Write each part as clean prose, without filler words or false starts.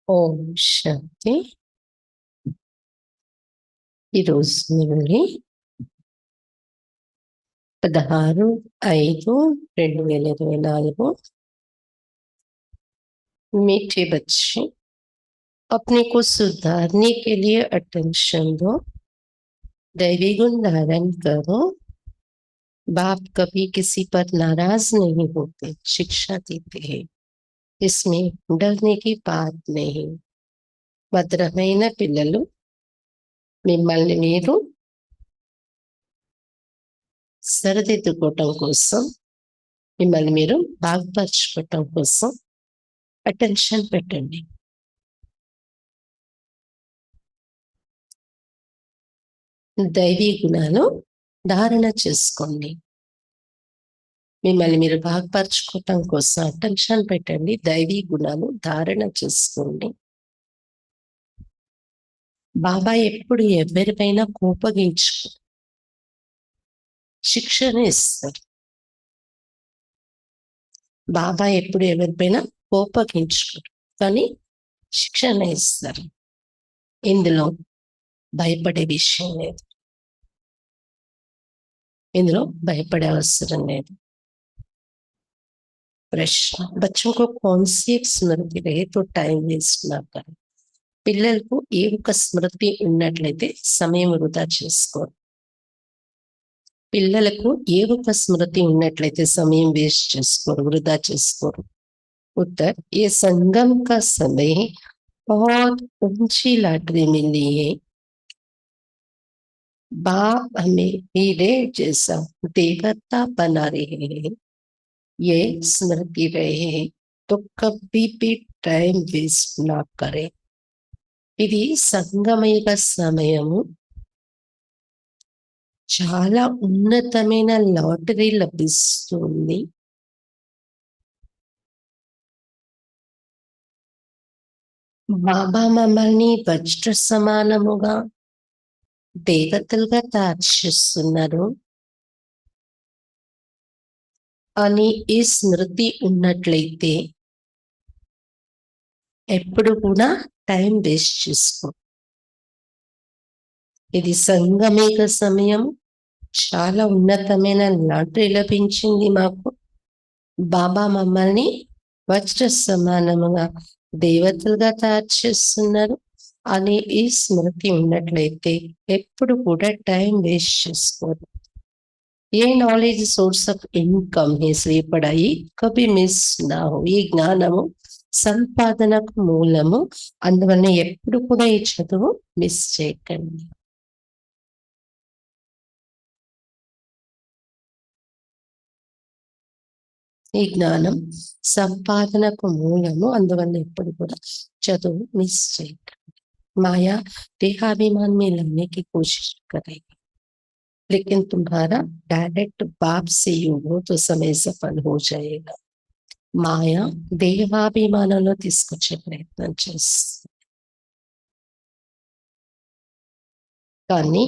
ఓం శాంతి. ఈరోజు నుండి 16/5/2024 मीठे बच्चे अपने को सुधारने के लिए अटेंशन दो, दैवी गुण धारण करो। बाप कभी किसी पर नाराज नहीं होते, शिक्षा देते हैं। इसमें डरने की बात नहीं। భద్రమైన పిల్లలు, మిమ్మల్ని మీరు సరిదిద్దుకోవటం కోసం, మిమ్మల్ని మీరు బాగుపరచుకోవటం కోసం అటెన్షన్ పెట్టండి. దైవీ గుణాలు ధారణ చేసుకోండి. మిమ్మల్ని మీరు బాగుపరచుకోవటం కోసం అటెన్షన్ పెట్టండి. దైవీ గుణాలు ధారణ చేసుకోండి. బాబా ఎప్పుడు ఎవరిపైన కోపగించుకో, శిక్షణ ఇస్తారు. బాబా ఎప్పుడు ఎవరిపైన కోపగించుకోరు, కానీ శిక్షణ ఇస్తారు. ఇందులో భయపడే విషయం లేదు, ఇందులో భయపడే అవసరం లేదు. ప్రశ్న, बच्चों को कौन सी एक स्मृति रहे तो टाइम वेस्ट ना करें. పిల్లలకు ఏ ఒక్క స్మృతి ఉన్నట్లయితే సమయం వృధా చేసుకోరు. పిల్లలకు ఏ ఒక్క స్మృతి ఉన్నట్లయితే సమయం వేస్ట్ చేసుకోరు, వృధా చేసుకోరు. उत्तर, ये संगम का समय बहुत ऊंची लॉटरी मिली है. बाप हमें हीरे जैसा देवता बना रहे हैं. ये स्मृति रहे तो कभी भी टाइम वेस्ट ना करें. ఇది సంగమయుగ సమయము, చాలా ఉన్నతమైన లాటరీ లభిస్తుంది. బాబా మమ్మల్ని వజ్ర సమానముగా దేవతలుగా తయారు చేస్తున్నారు అని ఈ స్మృతి ఉన్నట్లయితే ఎప్పుడు కూడా టైం వేస్ట్ చేసుకో. ఇది సంగమేక సమయం, చాలా ఉన్నతమైన లాటరీ లభించింది మాకు. బాబా మమ్మల్ని వజ్ర సమానముగా దేవతలుగా తయారు చేస్తున్నారు అని ఈ స్మృతి ఉన్నట్లయితే ఎప్పుడు కూడా టైం వేస్ట్ చేసుకోరు. ये नॉलेज सोर्स ऑफ इनकम है, इसलिए पढ़ाई कभी मिस ना हो. ఈ జ్ఞానము సంపాదనకు మూలము, అందువల్ల ఎప్పుడు కూడా ఈ చదువు మిస్ చేయకండి. ఈ జ్ఞానం సంపాదనకు మూలము, అందువల్ల ఎప్పుడు కూడా చదువు మిస్ చేయకండి. माया देहाभिमान में लगने की कोशिश करेगी, लेकिन तुम्हारा डायरेक्ट बाप से युग हो तो समय सफल हो जाएगा. మాయ దేహాభిమానంలో తీసుకొచ్చే ప్రయత్నం చేస్తుంది, కానీ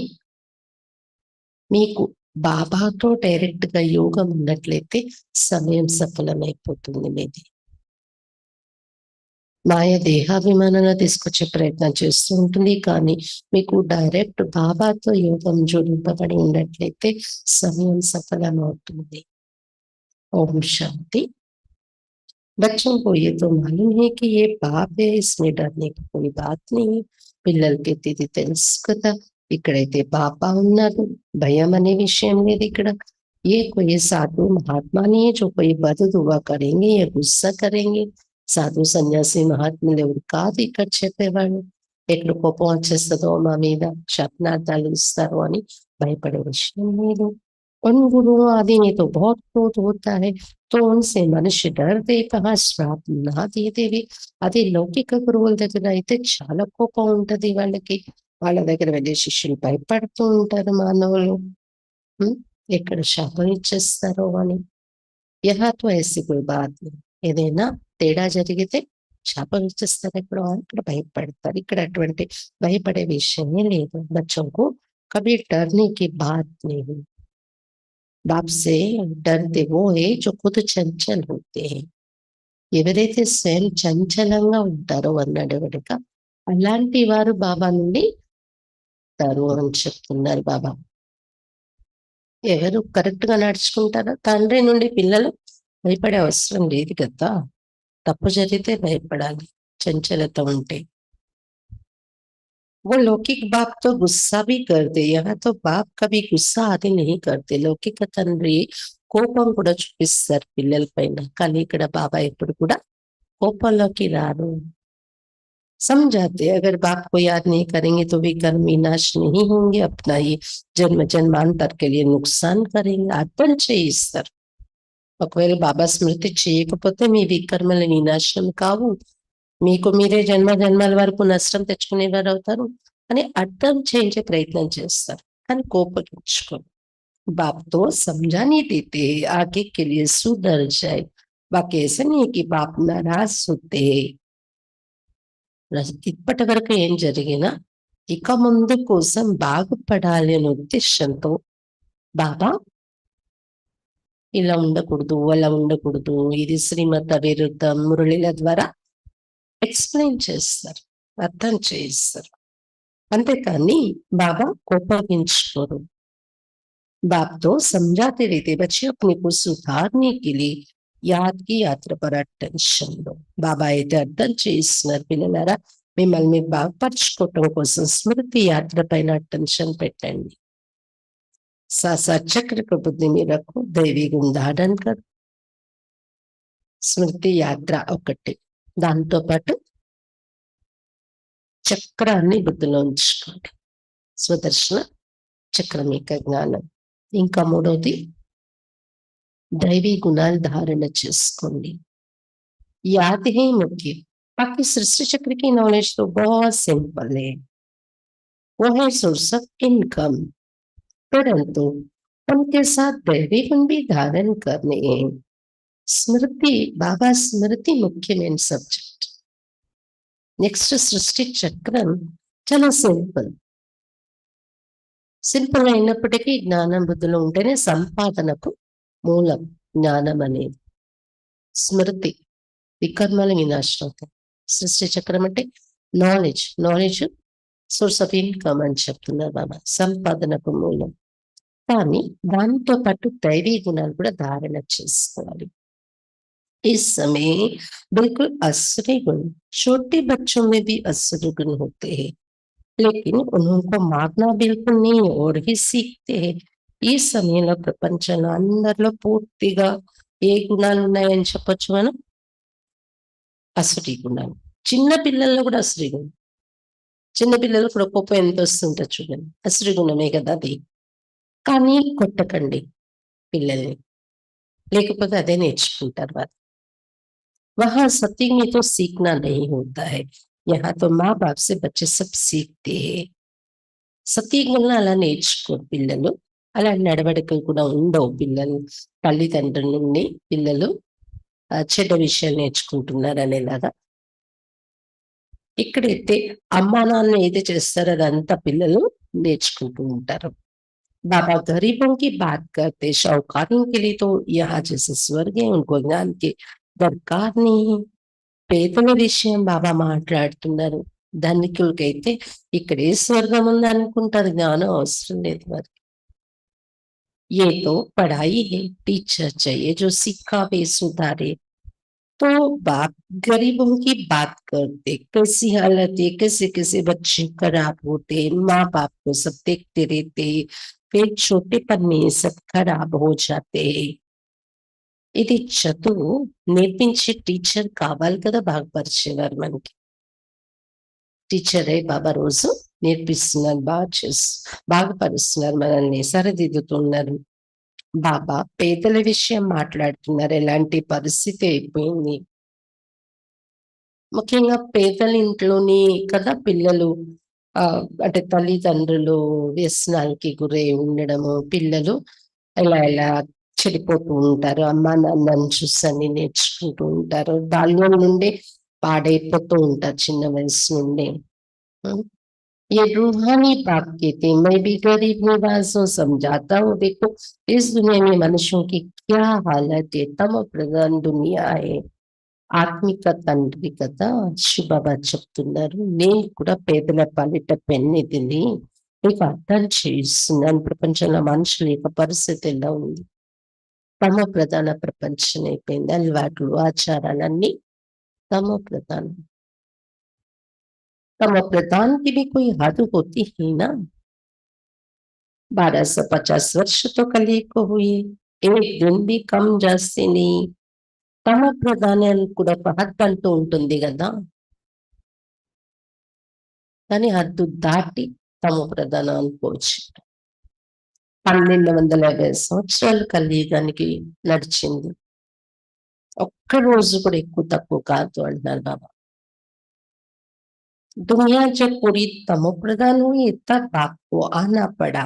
మీకు బాబాతో డైరెక్ట్ గా యోగం ఉన్నట్లయితే సమయం సఫలమైపోతుంది మీది. మాయ దేహాభిమానంలో తీసుకొచ్చే ప్రయత్నం చేస్తూ ఉంటుంది, కానీ మీకు డైరెక్ట్ బాబాతో యోగం జోడింపబడి ఉన్నట్లయితే సమయం సఫలమవుతుంది. ఓం శాంతి. बच्चों को ये तो मालूम है कि ये पाप है, इसमें डरने की कोई बात नहीं. పిల్లలకి ఇది తెలుసు కదా, ఇక్కడైతే బాబా ఉన్నారు, భయం అనే విషయం లేదు ఇక్కడ. ये कोई साधु महात्मा नहीं है जो कोई बद दुआ करेंगे या गुस्सा करेंगे. సాధు సన్యాసి మహాత్ములు ఎవరు కాదు ఇక్కడ చెప్పేవాళ్ళు. ఎక్కడ కోపం వచ్చేస్తుందో మా మీద, శాపనార్థాలు ఇస్తారు అని భయపడే విషయం లేదు. उन गुरुओं आदि में तो बहुत क्रोध होता है, तो उनसे मनुष्य डरते कहाँ, శ్రాప్ నా దేవి. అది లౌకిక గురువుల దగ్గర అయితే చాలా కోపం ఉంటది వాళ్ళకి. వాళ్ళ దగ్గర వెళ్ళే శిష్యులు భయపడుతూ ఉంటారు మానవులు. ఎక్కడ శాపం ఇచ్చేస్తారో అని. యహా తో ఐసి కోయి బాత్ नहीं. ఏదైనా తేడా జరిగితే శాపం ఇచ్చేస్తారు, అక్కడ భయపడతారు. ఇక్కడ అటువంటి భయపడే విషయమే లేదు. బచ్చోంకు కభీ డర్నే కి బాత్ नहीं. बाप से डरते वो है जो खुद चंचल होते हैं. ఎవరైతే స్వయం చంచలంగా ఉంటారో అన్నడవడక అలాంటి వారు బాబా నుండి తారు అని చెప్తున్నారు బాబా. ఎవరు కరెక్ట్ గా నడుచుకుంటారో తండ్రి నుండి పిల్లలు భయపడే అవసరం లేదు కదా. తప్పు జరిగితే భయపడాలి చంచలత ఉంటే. वो लौकिक बाप तो गुस्सा भी करते, यहाँ तो बाप कभी गुस्सा आदि नहीं करते. లౌకిక తండ్రి కోపం కూడా చూపిస్తారు పిల్లల పైన, కానీ ఇక్కడ బాబా ఎప్పుడు కూడా కోపంలోకి రారు. समझाते अगर बाप को याद नहीं करेंगे तो वे कर्म विनाश नहीं होंगे, अपना ही जन्म जन्मांतर के लिए नुकसान करेंगे. అర్థం చేయిస్తారు. ఒకవేళ బాబా స్మృతి చేయకపోతే మీ వికర్మల వినాశనం కావు, మీకు మీరే జన్మ జన్మల వరకు నష్టం తెచ్చుకునేవారు అవుతారు అని అర్థం చేయించే ప్రయత్నం చేస్తారు, కానీ కోపగించుకోరు. बाप तो समझा नहीं देते आगे के लिए सुधर जाए. बाकी ऐसा नहीं है कि बाप नाराज होते. ఇప్పటి వరకు ఏం జరిగినా ఇక ముందు కోసం బాగుపడాలి అనే ఉద్దేశంతో బాబా ఇలా ఉండకూడదు అలా ఉండకూడదు, ఇది శ్రీమత విరుద్ధం మురళిల ద్వారా ఎక్స్ప్లెయిన్ చేస్తారు, అర్థం చేయిస్తారు. అంతేకాని బాబా కోపగించుకోరు. बाप तो समझाते रहते बच्चे अपने को सुधारने के लिए याद की यात्रा पर अटेंशन दो. బాబా అయితే అర్థం చేస్తున్నారు, పిల్లలారా మిమ్మల్ని మీరు బాగుపరచుకోవటం కోసం స్మృతి యాత్ర పైన అటెన్షన్ పెట్టండి. साथ चक्र को बुद्धि में रखो, दैवी गुण धारण करो. స్మృతి యాత్ర ఒకటి, దాంతో పాటు చక్రాన్ని బుద్ధిలో ఉంచుకోండి. స్వదర్శన చక్రం యొక్క జ్ఞానం. ఇంకా మూడవది दैवी गुणाలు ధారణ చేసుకోండి. याद ही मुख्य, बाकी सृष्टि चक्र की नॉलेज तो बहुत सिंपल है, वो है सोर्स ऑफ इनकम, परंतु उनके साथ दैवी गुण भी धारण करने हैं. स्मृति बाबा स्मृति मुख्य मेन सब्जेक्ट. నెక్స్ట్ సృష్టి చక్రం చాలా సింపుల్. సింపుల్ అయినప్పటికీ జ్ఞానం బుద్ధులు ఉంటేనే సంపాదనకు మూలం జ్ఞానం అనేది. స్మృతి వికర్మల వినాశనం అవుతాయి. సృష్టి చక్రం అంటే knowledge, knowledge source of income అని చెప్తున్నారు బాబా, సంపాదనకు మూలం. కానీ దాంతో పాటు దైవీ గుణాలు కూడా ధారణ చేసుకోవాలి. इस समय बिल्कुल असुरी गुण, छोटे बच्चों में भी असुरी गुण होते हैं, लेकिन उनको मारना बिल्कुल नहीं और ही सीखते हैं. ఈ సమయంలో ప్రపంచంలో అందరిలో పూర్తిగా ఏ గుణాలు ఉన్నాయని చెప్పొచ్చు మనం? అసురీ గుణాలు. చిన్న పిల్లల్లో కూడా అసురీ గుణం. చిన్న పిల్లలు కూడా కోపం ఎంత వస్తుంటుంది చూడండి, అసురీ గుణమే కదా అది. కానీ కొట్టకండి పిల్లల్ని, లేకపోతే అదే నేర్చుకుంటారు వారు. वहां सत्य में तो सीखना नहीं होता है, यहाँ तो माँ बाप से बच्चे सब सीखते हैं. సతీగుణాలు అలా నేర్చుకోరు పిల్లలు, అలా నడవడికలు కూడా ఉండవు పిల్లలు. తల్లిదండ్రుల నుండి పిల్లలు చెడ్డ విషయాలు నేర్చుకుంటున్నారు అనేలాగా. ఇక్కడైతే అమ్మా నాన్న ఏది చేస్తారో అదంతా పిల్లలు నేర్చుకుంటూ ఉంటారు. बाबा गरीबों की बात करते, शाहूकारों के लिए तो यहाँ जैसे स्वर्ग है, उनको ज्ञान की दरकार नहीं है. పేదల విషయం బాబా మాట్లాడుతున్నారు. ధనికులకైతే ఇక్కడే స్వర్గం ఉంది అనుకుంటారు, జ్ఞానం అవసరం లేదు వారికి. ये तो पढ़ाई है, टीचर चाहिए जो सिखावे सुधारे. तो बाप गरीबों की बात करते, कैसी हालत है, कैसे कैसे बच्चे खराब होते, माँ बाप को सब देखते रहते, फिर छोटेपन में सब खराब हो जाते. ఇది చదువు నేర్పించే టీచర్ కావాలి కదా బాగుపరిచేవారు మనకి. టీచరే బాబా రోజు నేర్పిస్తున్నారు, బాగుపరుస్తున్నారు, మనల్ని సరిదిద్దుతున్నారు. బాబా పేదల విషయం మాట్లాడుతున్నారు, ఎలాంటి పరిస్థితి అయిపోయింది. ముఖ్యంగా పేదల ఇంట్లోని కదా పిల్లలు అంటే తల్లిదండ్రులు వ్యసనాలకి గురై ఉండడము, పిల్లలు ఇలా ఇలా చెడిపోతూ ఉంటారు. అమ్మా నాన్నని చూసి అన్ని నేర్చుకుంటూ ఉంటారు. బాల్యం నుండి పాడైపోతూ ఉంటారు చిన్న వయసు నుండి. ये रूहानी बात कहते, मैं भी गरीब निवासों समझाता हूँ. देखो इस दुनिया में मनुष्यों की क्या हालत है, तम प्रधान दुनिया है. ఆత్మిక తండ్రి కదా శివబాబా చెప్తున్నారు. నేను కూడా పేదల పాలిట పెన్నిధిని. నీకు అర్థం చేయిస్తున్నాను. ప్రపంచంలో మనుషుల యొక్క పరిస్థితి ఎలా ఉంది. తమ ప్రధాన ప్రపంచం అయిపోయింది. అలవాట్లు, ఆచారాలన్నీ तमो प्रधान। तमो प्रधान की भी कोई हद होती ही ना। 1250 वर्ष तो कली को हुई, एक दिन भी कम जास्ती नहीं। తమ ప్రధానాలు కూడా ఒక హద్దు అంటూ ఉంటుంది కదా, కానీ హద్దు దాటి తమ ప్రధానం అనుకోవచ్చు. 1250 సంవత్సరాలు కలియుగానికి నడిచింది. ఒక్క రోజు కూడా ఎక్కువ తక్కువ కాదు అంటున్నారు బాబా. दुनिया जब पूरी तमो प्रधान हुई तब आपको आना पड़ा।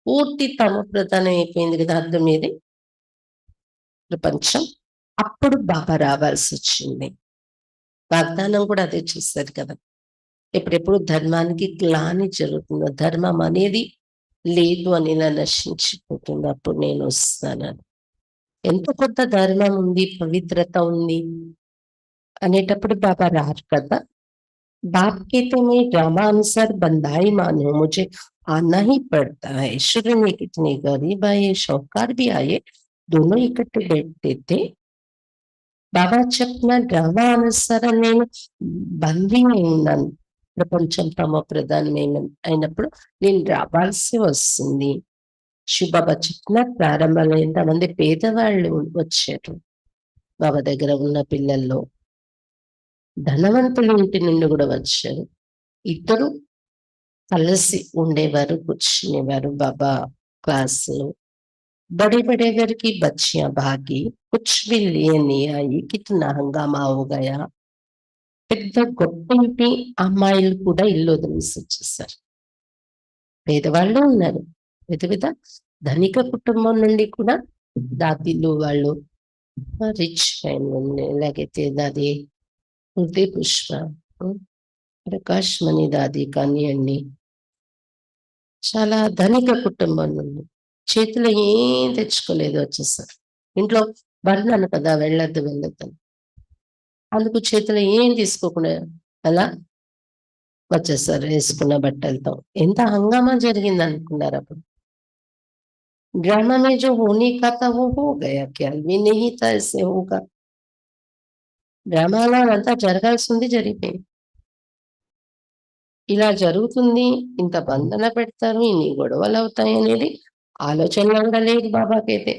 పూర్తి తమ ప్రధానం అయిపోయింది కదా అర్థం మీది ప్రపంచం. అప్పుడు బాబా రావాల్సి వచ్చింది. వాగ్దానం కూడా అదే చేశారు కదా. ఎప్పుడెప్పుడు ధర్మానికి గ్లాని జరుగుతుందో, ధర్మం అనేది లేదు అని ఇలా నశించిపోతుంది, అప్పుడు నేను వస్తానని. ఎంత కొత్త ధర్మం ఉంది, పవిత్రత ఉంది అనేటప్పుడు బాబా రారు కదా. बाप कहते मैं ड्रामा अनुसार बंधाई मानो, मुझे आना ही पड़ता है। शुरू में कितने गरीब आए, शौकार भी आए, दोनों इकट्ठे बैठते थे। बाबा చెప్పిన డ్రామా అనుసారం నేను బందీని ఉన్నాను. ప్రపంచం తమ ప్రధానమైన అయినప్పుడు నేను రావాల్సి వస్తుంది. శివబాబా చెప్పిన ప్రారంభంలో ఎంతమంది పేదవాళ్ళు వచ్చారు బాబా దగ్గర ఉన్న పిల్లల్లో. ధనవంతుల ఇంటి నుండి కూడా వచ్చారు. ఇద్దరు కలిసి ఉండేవారు, కూర్చునేవారు బాబా క్లాసులో. बड़े बड़े घर की बच्चियां भागी, कुछ भी लिए नहीं आई, कितना हंगामा हो गया। పెద్ద గొప్ప ఇంటి అమ్మాయిలు కూడా ఇల్లు వదిలేసి వచ్చేసారు. పేదవాళ్ళు ఉన్నారు, విధ విధ ధనిక కుటుంబం నుండి కూడా దాదీలు వాళ్ళు రిచ్ ఫ్యామిలీ, ఎలాగైతే దాది హృదయ పుష్ప, ప్రకాష్ మణి దాది కానివ్వండి, చాలా ధనిక కుటుంబం నుండి చేతిలో ఏం తెచ్చుకోలేదు వచ్చేసారు. ఇంట్లో బర్ణాను కదా, వెళ్ళొద్దు అందుకు చేతిలో ఏం తీసుకోకుండా అలా వచ్చేసారు వేసుకున్న బట్టలతో. ఎంత హంగామా జరిగింది అనుకున్నారు అప్పుడు. ड्रामा में जो होने का था वो हो गया, ख्याल भी नहीं था ऐसे होगा। డ్రామాలో అంతా జరగాల్సింది జరిగిపోయింది. ఇలా జరుగుతుంది, ఇంత బంధన పెడతారు, ఇన్ని గొడవలు అవుతాయి అనేది ఆలోచనలో కూడా లేదు బాబాకైతే.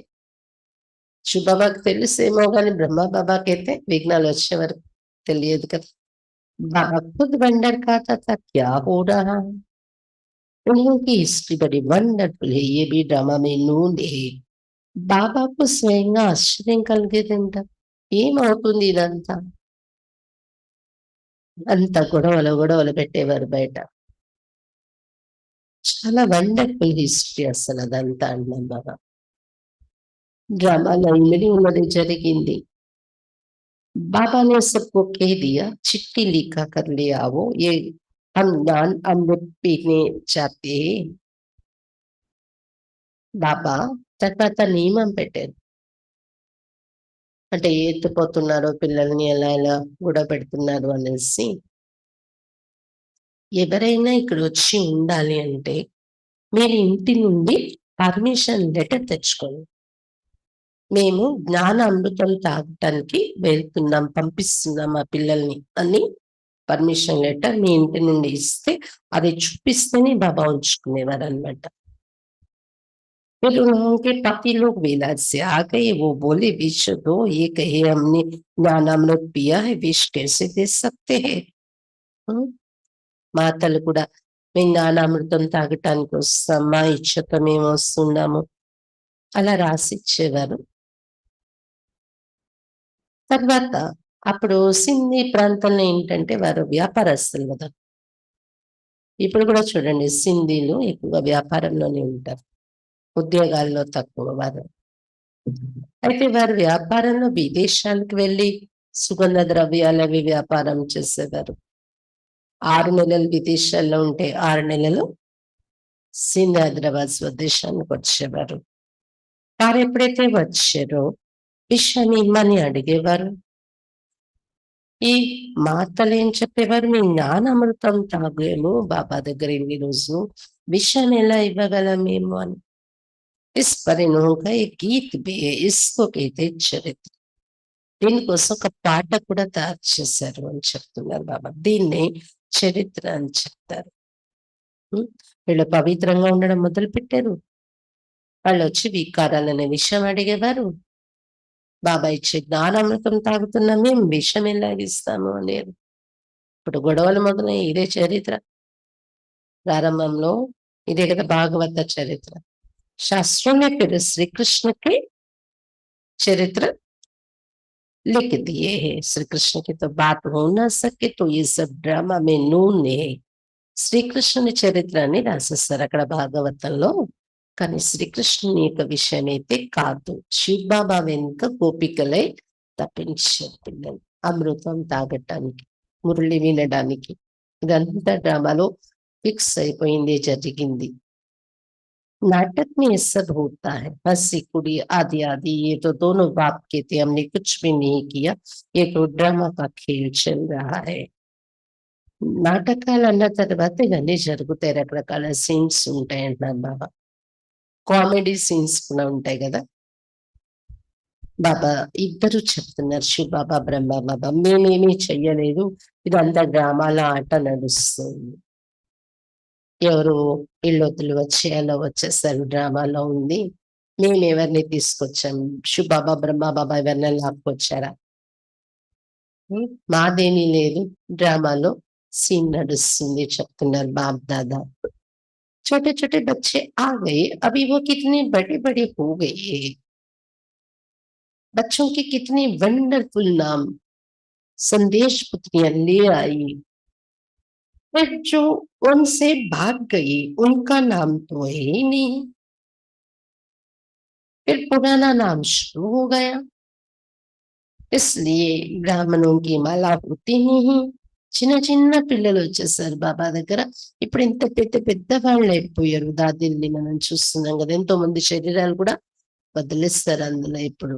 శివబాబాకి తెలిసేమో కానీ బ్రహ్మ బాబాకైతే విఘ్నాలు వచ్చే వరకు తెలియదు కదా. बाबा खुद वंडर खाता था क्या हो रहा है। उनकी हिस्ट्री बड़ी वंडरफुल है, ये भी ड्रामा में नून है। బాబాకు స్వయంగా ఆశ్చర్యం కలిగేదంట, ఏమవుతుంది ఇదంతా. అంత గొడవలు గొడవలు పెట్టేవారు బయట. చాలా వండర్ఫుల్ హిస్టరీ అసలు అదంతా అన్నాం బాబా. డ్రామాలో ఇమిడి ఉన్నది జరిగింది. बाबा ने सबको कह दिया, चिट्ठी लिखा कर ले आओ, ये हम ज्ञान अमृत पीने चाहते हैं। బాబా తర్వాత నియమం పెట్టారు. అంటే ఎత్తుపోతున్నారు పిల్లల్ని, ఎలా ఎలా గొడవ పెడుతున్నారు అనేసి. ఎవరైనా ఇక్కడ వచ్చి ఉండాలి అంటే మీరు ఇంటి నుండి పర్మిషన్ లెటర్ తెచ్చుకోండి. మేము జ్ఞాన అమృతం తాగటానికి వెళ్తున్నాం, పంపిస్తున్నాం మా పిల్లల్ని అని పర్మిషన్ లెటర్ మీ ఇంటి నుండి ఇస్తే అది చూపిస్తేనే బాబా ఉంచుకునేవారు అనమాట. फिर उनके पति लोग विलाज से आ गए, वो बोले विष दो, ये कहे हमने ज्ञानामृत पिया है, विष कैसे दे सकते हैं। మాతలు కూడా మేము జ్ఞానామృతం తాగటానికి వస్తాం, మా ఇచ్చతో మేము వస్తున్నాము అలా రాసిచ్చేవారు. తర్వాత అప్పుడు సింధీ ప్రాంతంలో ఏంటంటే వారు వ్యాపారస్తులు కదా. ఇప్పుడు కూడా చూడండి సింధీలు ఎక్కువగా వ్యాపారంలోనే ఉంటారు, ఉద్యోగాల్లో తక్కువ వారు. అయితే వారు వ్యాపారంలో విదేశాలకు వెళ్ళి సుగంధ ద్రవ్యాలు అవి వ్యాపారం చేసేవారు. 6 నెలలు విదేశాల్లో ఉంటే 6 నెలలు సింధ్ హైదరాబాద్ స్వదేశానికి వచ్చేవారు. వారు ఎప్పుడైతే వచ్చారో విషయాన్ని ఇమ్మని అడిగేవారు, ఈ మాతలు ఏం చెప్పేవారు, మీ జ్ఞానామృతం తాగాము బాబా దగ్గర ఇన్ని రోజు, విషం ఎలా ఇవ్వగలం మేము అని. ఇస్ పరిణోక ఈ గీత్ బి ఇస్కో కైతే చరిత్ర. దీనికోసం ఒక పాట కూడా తయారు చేశారు అని చెప్తున్నారు బాబా. దీన్ని చరిత్ర అని చెప్తారు. వీళ్ళు పవిత్రంగా ఉండడం మొదలు పెట్టారు. వాళ్ళు వచ్చి వికారాలనే విషయం అడిగేవారు. బాబా ఇచ్చే జ్ఞానామృతం తాగుతున్నా మేము విషం ఎలాగిస్తాము అనేది. ఇప్పుడు గొడవలు మొదలై ఇదే చరిత్ర. ప్రారంభంలో ఇదే కదా భాగవత చరిత్ర. शास्त्रों में फिर श्री कृष्ण के चरित्र लिख दिए हैं। श्री कृष्ण की तो बात हो ना सके तो ये सब ड्रामा में नून है। శ్రీకృష్ణుని చరిత్ర అని రాసేస్తారు అక్కడ భాగవతంలో. కానీ శ్రీకృష్ణుని యొక్క విషయం అయితే కాదు. శివబాబా వెనుక గోపికలై తప్పించారు పిల్లలు అమృతం తాగటానికి, మురళి వినడానికి. ఇదంతా డ్రామాలో ఫిక్స్ అయిపోయింది, జరిగింది. नाटक में ये सब होता है, हंसी कुड़ी आदि आदि। ये तो दोनों बाप के थे, हमने कुछ भी नहीं किया, ये तो ड्रामा का खेल चल रहा है. నాటకాలు అన్న తర్వాత ఇవన్నీ జరుగుతాయి, రకరకాల సీన్స్ ఉంటాయి అంటున్నారు బాబా. కామెడీ సీన్స్ కూడా ఉంటాయి కదా. బాబా ఇద్దరు చెప్తున్నారు, శివ బాబా బ్రహ్మ బాబా, మేమేమీ చెయ్యలేదు, ఇదంతా డ్రామాల ఆట నడుస్తుంది. ఎవరు ఇళ్ళొత్తులు వచ్చి అలా వచ్చేసారు, డ్రామాలో ఉంది, మేము ఎవరిని తీసుకొచ్చాం, శివ బాబా బ్రహ్మ బాబా ఎవరిని లాక్కొచ్చారా, మాదేమీ లేదు, డ్రామాలో सीन नడుస్తుంది చెప్తున్నారు बाप दादा. छोटे छोटे बच्चे आ गए, अभी वो कितने बड़े बड़े हो गए, बच्चों के कितने वंडरफुल नाम संदेश पुत्रियां ले आई, फिर जो उनसे भाग गई उनका नाम तो है ही नहीं, फिर पुराना नाम शुरू हो गया. इसलिए ब्राह्मणों की माला होती नहीं. చిన్న చిన్న పిల్లలు వచ్చేసారు బాబా దగ్గర. ఇప్పుడు ఇంత పెద్ద పెద్ద వాళ్ళు అయిపోయారు. దాదిల్ని మనం చూస్తున్నాం కదా, ఎంతో మంది శరీరాలు కూడా వదిలేస్తారు అందులో. ఇప్పుడు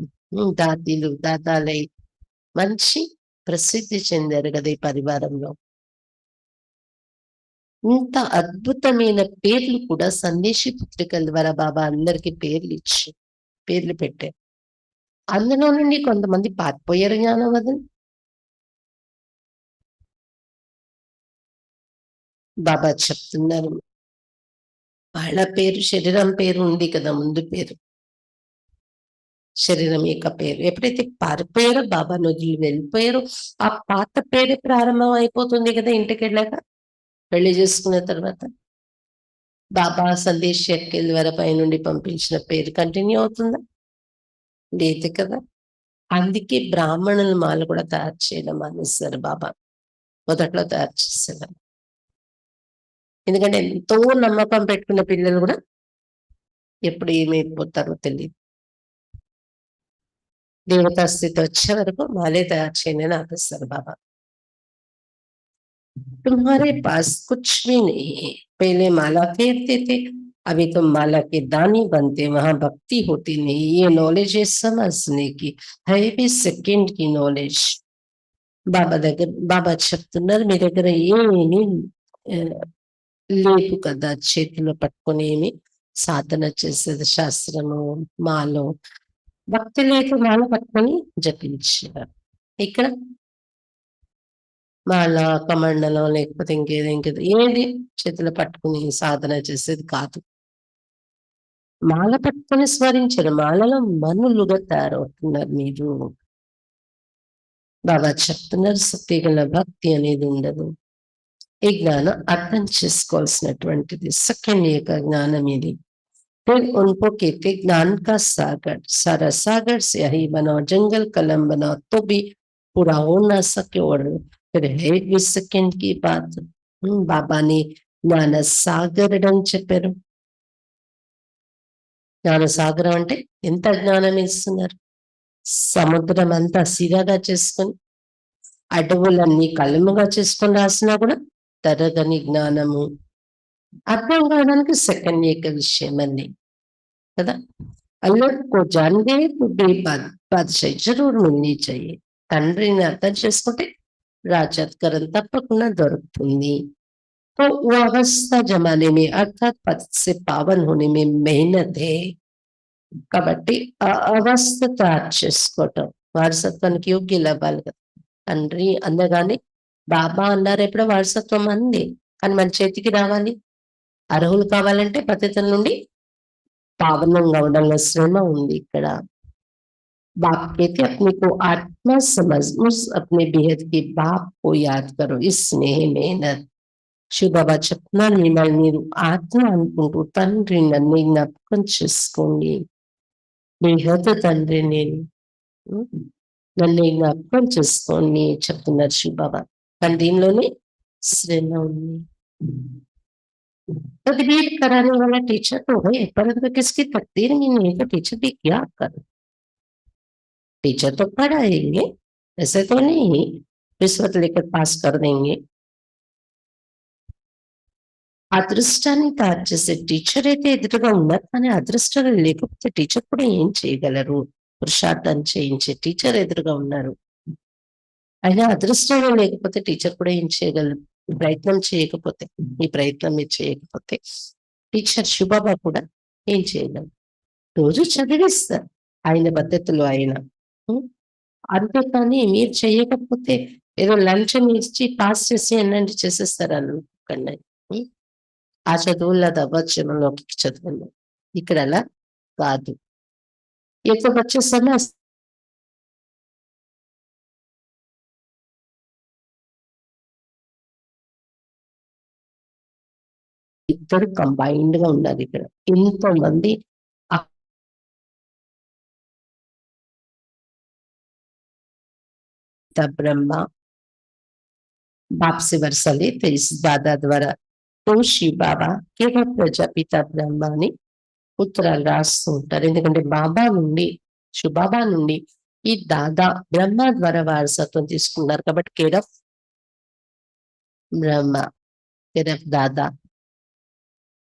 దాదీలు దాదాలై మంచి ప్రసిద్ధి చెందారు కదా ఈ పరివారంలో. ఇంత అద్భుతమైన పేర్లు కూడా సందేశీ పుత్రికల ద్వారా బాబా అందరికి పేర్లు పెట్టారు. అందులో నుండి కొంతమంది పారిపోయారు జ్ఞానం వదిలి. బాబా చెప్తున్నారు, వాళ్ళ పేరు శరీరం పేరు ఉంది కదా, ముందు పేరు శరీరం యొక్క పేరు. ఎప్పుడైతే పారిపోయారో, బాబా వదిలి వెళ్ళిపోయారో, ఆ పాత పేరే ప్రారంభం అయిపోతుంది కదా ఇంటికి వెళ్ళాక, పెళ్లి చేసుకున్న తర్వాత. బాబా సందేశ్ షెట్కెల్ ద్వారా పైనుండి పంపించిన పేరు కంటిన్యూ అవుతుందా? లేదు కదా. అందుకే బ్రాహ్మణుల మాల కూడా తయారు చేయడం మానేస్తారు బాబా. మొదట్లో తయారు చేసేవారు. ఎందుకంటే ఎంతో నమ్మకం పెట్టుకున్న పిల్లలు కూడా ఎప్పుడు ఏమైపోతారో తెలియదు. దేవతా స్థితి వచ్చే వరకు మాలే తయారు చేయని ఆపేస్తారు బాబా. तुम्हारे पास कुछ भी नहीं है, पहले माला फेरते थे, अभी तुम माला के दानी बनते, वहां भक्ति होती नहीं. ये नॉलेज है समझने की, है भी सेकंड की नॉलेज. బాబా దగ్గర బాబా చెప్తున్నారు, మీ దగ్గర ఏమీ లేదు కదా, చేతిలో పట్టుకొని ఏమి సాధన చేసేది, శాస్త్రము మాలో భక్తి లేక మాల పట్టుకొని జపించారు. ఇక్కడ మాల కమండలం లేకపోతే ఇంకేదో ఏది చేతిలో పట్టుకుని సాధన చేసేది కాదు. మాల పట్టుకొని స్మరించారు, మాలలో మనులుగా తయారవుతున్నారు మీరు. బాబా చెప్తున్నారు, సత్యగల భక్తి అనేది ఉండదు. ఈ జ్ఞానం అర్థం చేసుకోవాల్సినటువంటిది, సకన్యక జ్ఞానం ఇది. फिर उनको कहते ज्ञान का सागर, सारा सागर से ही बनाओ, जंगल कलम बनाओ तो भी पूरा हो ना सके, और फिर है 20 सेकंड की बात. बाबा ने జ్ఞాన సాగరుడు అని చెప్పారు. జ్ఞాన సాగరం అంటే ఎంత జ్ఞానం ఇస్తున్నారు. సముద్రం అంతా సిరగా చేసుకొని, అడవులన్నీ కలముగా చేసుకొని రాసినా కూడా తరగని జ్ఞానము. అర్థం కావడానికి సెకండ్ యొక్క విషయం అన్ని కదా. అల్లాహ్ కో జాన్ గయే తో బాద్షాహి జరూర్ మిల్నీ చాహియే. తండ్రిని అర్థం చేసుకుంటే రాజాత్కరం తప్పకుండా దొరుకుతుంది. तो वो अवस्था जमाने में अर्थात पद से पावन होने में मेहनत है. కాబట్టి ఆ అవస్థ తయారు చేసుకోవటం వారసత్వానికి యోగ్యులు అవ్వాలి కదా. తండ్రి అందగానే బాబా అన్నారు ఎప్పుడో వారసత్వం అంది, కానీ మన చేతికి రావాలి. అర్హులు కావాలంటే పతితుల నుండి పావనంగా అవడంలో శ్రమ ఉంది ఇక్కడ. बाप कहते अपने को आत्मा समझ उस अपने बेहद के बाप को याद करो इस स्नेह मेहनत. శివబాబా చెప్తున్నారు, మిమ్మల్ని మీరు ఆత్మ అనుకుంటూ తండ్రి నన్ను జ్ఞాపకం చేసుకోండి. బేహద్ తండ్రి నేను, నన్ను జ్ఞాపకం చేసుకోండి చెప్తున్నారు శివబాబా. కానీ దీనిలోనే శ్రమ ఉంది. तकदीर कराने वाला टीचर तो है, परंतु किसकी तकदीर में नहीं तो टीचर भी क्या करे. टीचर तो पढ़ाएंगे, ऐसे तो नहीं रिश्वत लेकर पास कर देंगे. అదృష్టాన్ని తయారు చేసే టీచర్ అయితే ఎదురుగా ఉన్నారు, కానీ అదృష్టాలు లేకపోతే టీచర్ కూడా ఏం చేయగలరు. పురుషార్థం చేయించే టీచర్ ఎదురుగా ఉన్నారు, అయినా అదృష్టం లేకపోతే టీచర్ కూడా ఏం చేయగలరు. ప్రయత్నం చేయకపోతే, ఈ ప్రయత్నం మీరు చేయకపోతే టీచర్ శివబాబా కూడా ఏం చేయగలరు. రోజు చదివిస్తారు ఆయన పద్ధతిలో ఆయన, అంతేకాని మీరు చేయకపోతే ఏదో లంచం ఇచ్చి పాస్ చేసి అన్నట్టు చేసేస్తారు అనుకోండి. ఆ చదువుల్లో అవ్వచ్చు లౌకిక చదువుల్లో, ఇక్కడ అలా కాదు. ఎక్కువ వచ్చే సమస్య ఇద్దరు కంబైన్డ్ గా ఉన్నారు ఇక్కడ. ఇంతమంది బ్రహ్మ बाप से वर्षा लेते इस दादा द्वारा तो शिव बाबा కేవలం ప్రజాపిత బ్రహ్మ అని ఉత్తరాలు రాస్తూ ఉంటారు. ఎందుకంటే బాబా నుండి, శివబాబా నుండి ఈ దాదా బ్రహ్మ ద్వారా వారసత్వం తీసుకున్నారు కాబట్టి కేరఫ్ ब्रह्मा केरफ दादा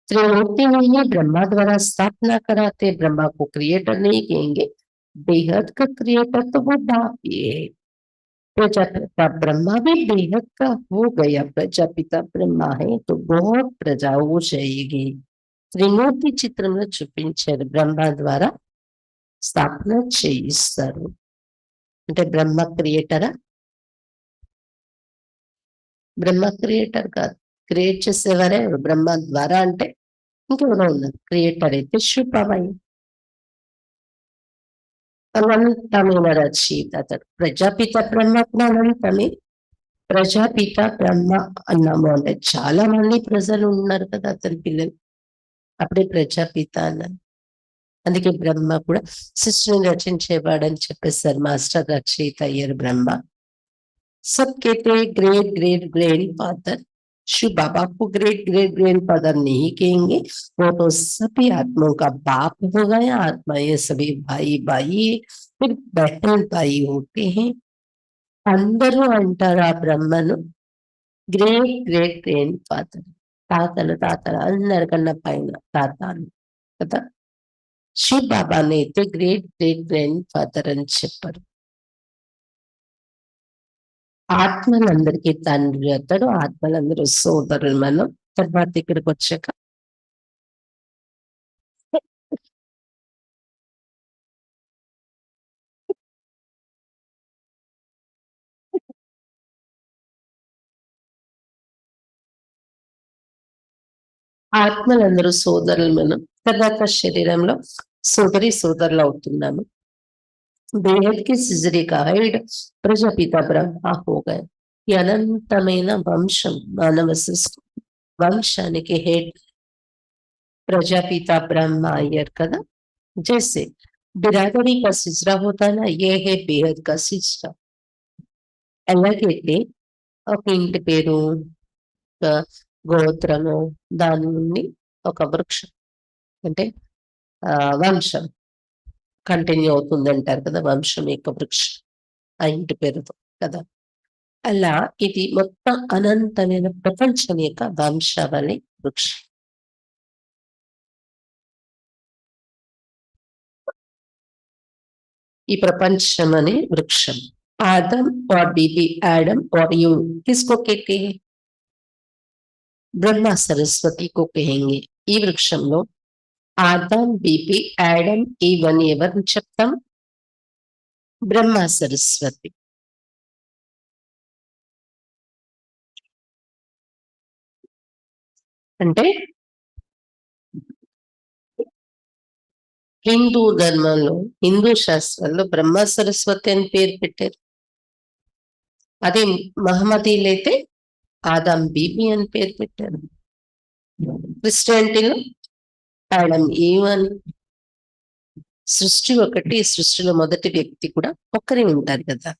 त्रिमूर्ति नहीं है, ब्रह्मा द्वारा स्थापना कराते. ब्रह्मा को क्रिएटर नहीं कहेंगे, बेहद का क्रिएटर तो वो बाप ही है. प्रजापिता ब्रह्मा भी बेहद का हो गया. प्रजापिता ब्रह्मा है तो बहुत प्रजा हो जाएगी. త్రిమూర్తి చిత్రంలో చూపించారు, బ్రహ్మ ద్వారా స్థాపన చేయిస్తారు. అంటే బ్రహ్మ క్రియేటరా? బ్రహ్మ క్రియేటర్ కాదు, క్రియేట్ చేసేవారే బ్రహ్మ ద్వారా. అంటే ఇంకెవరో ఉన్నారు. క్రియేటర్ అయితే శుభమై అనంతమైన రచయిత అతడు. ప్రజాపిత బ్రహ్మ కూడా అనంతమే. ప్రజాపిత బ్రహ్మ అన్నాము అంటే చాలా మంది ప్రజలు ఉన్నారు కదా అతని పిల్లలు, అప్పుడే ప్రజాపిత అన్నారు. అందుకే బ్రహ్మ కూడా సృష్టిని రచించేవాడని చెప్పేశారు మాస్టర్ రచయిత అయ్యారు బ్రహ్మ. सब कहते हैं great great grandfather. Shiv Baba को ग्रेट ग्रेट ग्रैंड फादर नहीं कहेंगे, वो तो सभी आत्माओं का बाप हो गया. आत्मा ये सभी भाई भाई फिर बहन भाई होते हैं. అందరూ అంటారు ఆ బ్రహ్మను గ్రేట్ గ్రేట్ గ్రాండ్ ఫాదర్, తాతలు తాతలు అందరికన్నా పైన తాతలు కదా. శివ్ బాబాని అయితే గ్రేట్ గ్రేట్ గ్రాండ్ ఫాదర్ అని చెప్పారు. ఆత్మలందరికీ తండ్రి అతడు, ఆత్మలందరూ సోదరులు. మనం తర్వాత ఇక్కడికి వచ్చాక ఆత్మలందరూ సోదరులు మనం. తర్వాత శరీరంలో సోదరి సోదరులు అవుతున్నాము. बेहद की सिजरी का हेड प्रजापिता ब्रह्मा हो गए. ఈ అనంతమైన వంశం మానవ సృష్టి వంశానికి హెడ్ ప్రజాపిత బ్రహ్మ అయ్యారు కదా. जैसे बिरादरी का सिजरा होता है ना, ये है बेहद का सिजरा. ఎలాగైతే ఒక ఇంటి పేరు, ఒక గోత్రము, దాని నుండి ఒక వృక్షం అంటే వంశం కంటిన్యూ అవుతుంది అంటారు కదా, వంశం యొక్క వృక్షం ఆ ఇంటి పేరుతో కదా. అలా ఇది మొత్తం అనంతమైన ప్రపంచం యొక్క వంశావళి వృక్షం. ఈ ప్రపంచం అనే వృక్షం आदम और बीबी एडम और यूं किसको कहते हैं? ब्रह्मा सरस्वती को कहेंगे। ఈ వృక్షంలో ఆదం బీబీ యాడమ్ ఈవని ఎవరిని చెప్తాం? బ్రహ్మ సరస్వతి. అంటే హిందూ ధర్మంలో, హిందూ శాస్త్రాల్లో బ్రహ్మ సరస్వతి అని పేరు పెట్టారు. అదే మహమ్మదీలైతే ఆదాం బీబీ అని పేరు పెట్టారు. క్రిస్టియానిటీలో ఆడమ్ ఈవ్ అని. సృష్టి ఒకటి, సృష్టిలో మొదటి వ్యక్తి కూడా ఒక్కరే ఉంటారు కదా.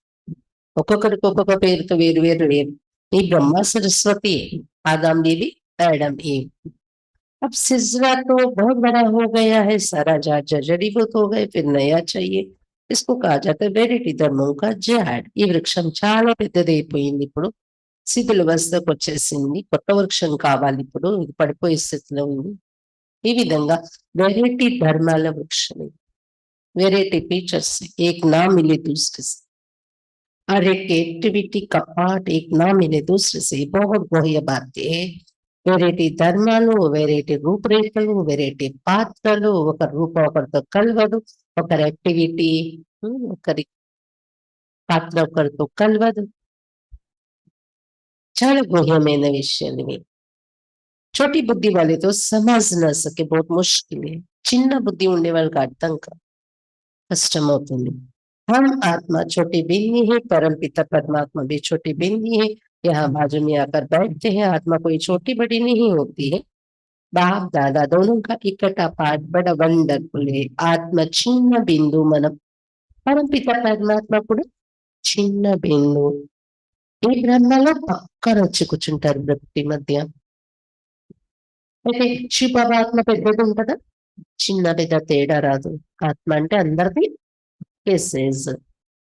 ఒక్కొక్కరికి ఒక్కొక్క పేరుతో వేరు వేరు లేరు. ఈ బ్రహ్మ సరస్వతి, आदम बीबी एडम ईव. अब सिजरा तो बहुत बड़ा हो गया है, सारा जड़ीबूत हो गए, फिर नया चाहिए. इसको कहा जाता है वेరైటీ ధర్మం का జాడ్. ఈ వృక్షం చాలా పెద్దదైపోయింది, ఇప్పుడు శిథిలావస్థకు వచ్చేసింది, కొత్త వృక్షం కావాలి, ఇప్పుడు ఇది పడిపోయే స్థితిలో ఉంది. ఈ విధంగా వెరైటీ ధర్మాల వృక్షం, वेराइटी फीचर्स, एक ना मिले दूसरे से, और एक एक्टिविटी का पार्ट एक ना मिले दूसरे से. बहुत गोह्य बातें है. వెరైటీ ధర్మాలు, వెరైటీ రూపురేఖలు, వెరైటీ పాత్రలు, ఒకరి రూపం ఒకరితో కలవదు, ఒకరి యాక్టివిటీ ఒకరి పాత్ర ఒకరితో కలవదు. చాలా గుహ్యమైన విషయాలు ఇవి. छोटी बुद्धि वाले तो समझ ना सके, बहुत मुश्किल है. చిన్న బుద్ధి ఉండే వాళ్ళకి అర్థం కాదు, कष्टमవుతుంది. हम आत्मा छोटी बिंदी है, परम पिता परमात्मा भी छोटी बिंदी है. यहाँ बाजू में आकर बैठते हैं. आत्मा कोई छोटी बड़ी नहीं होती है. बाप दादा दोनों का इकट्ठा पाठ बड़ा वंडरफुल है. आत्మ చిన్న బిందు, మనం పరం పిత పరమాత్మ కూడా చిన్న బిందు. ఈ బ్రహ్మలో పక్కన వచ్చి కూర్చుంటారు ప్రకృతి మధ్య. అయితే శివబాబా ఆత్మ పెద్దది ఉంటుందా? చిన్న పెద్ద తేడా రాదు. ఆత్మ అంటే అందరిది కేసెస్.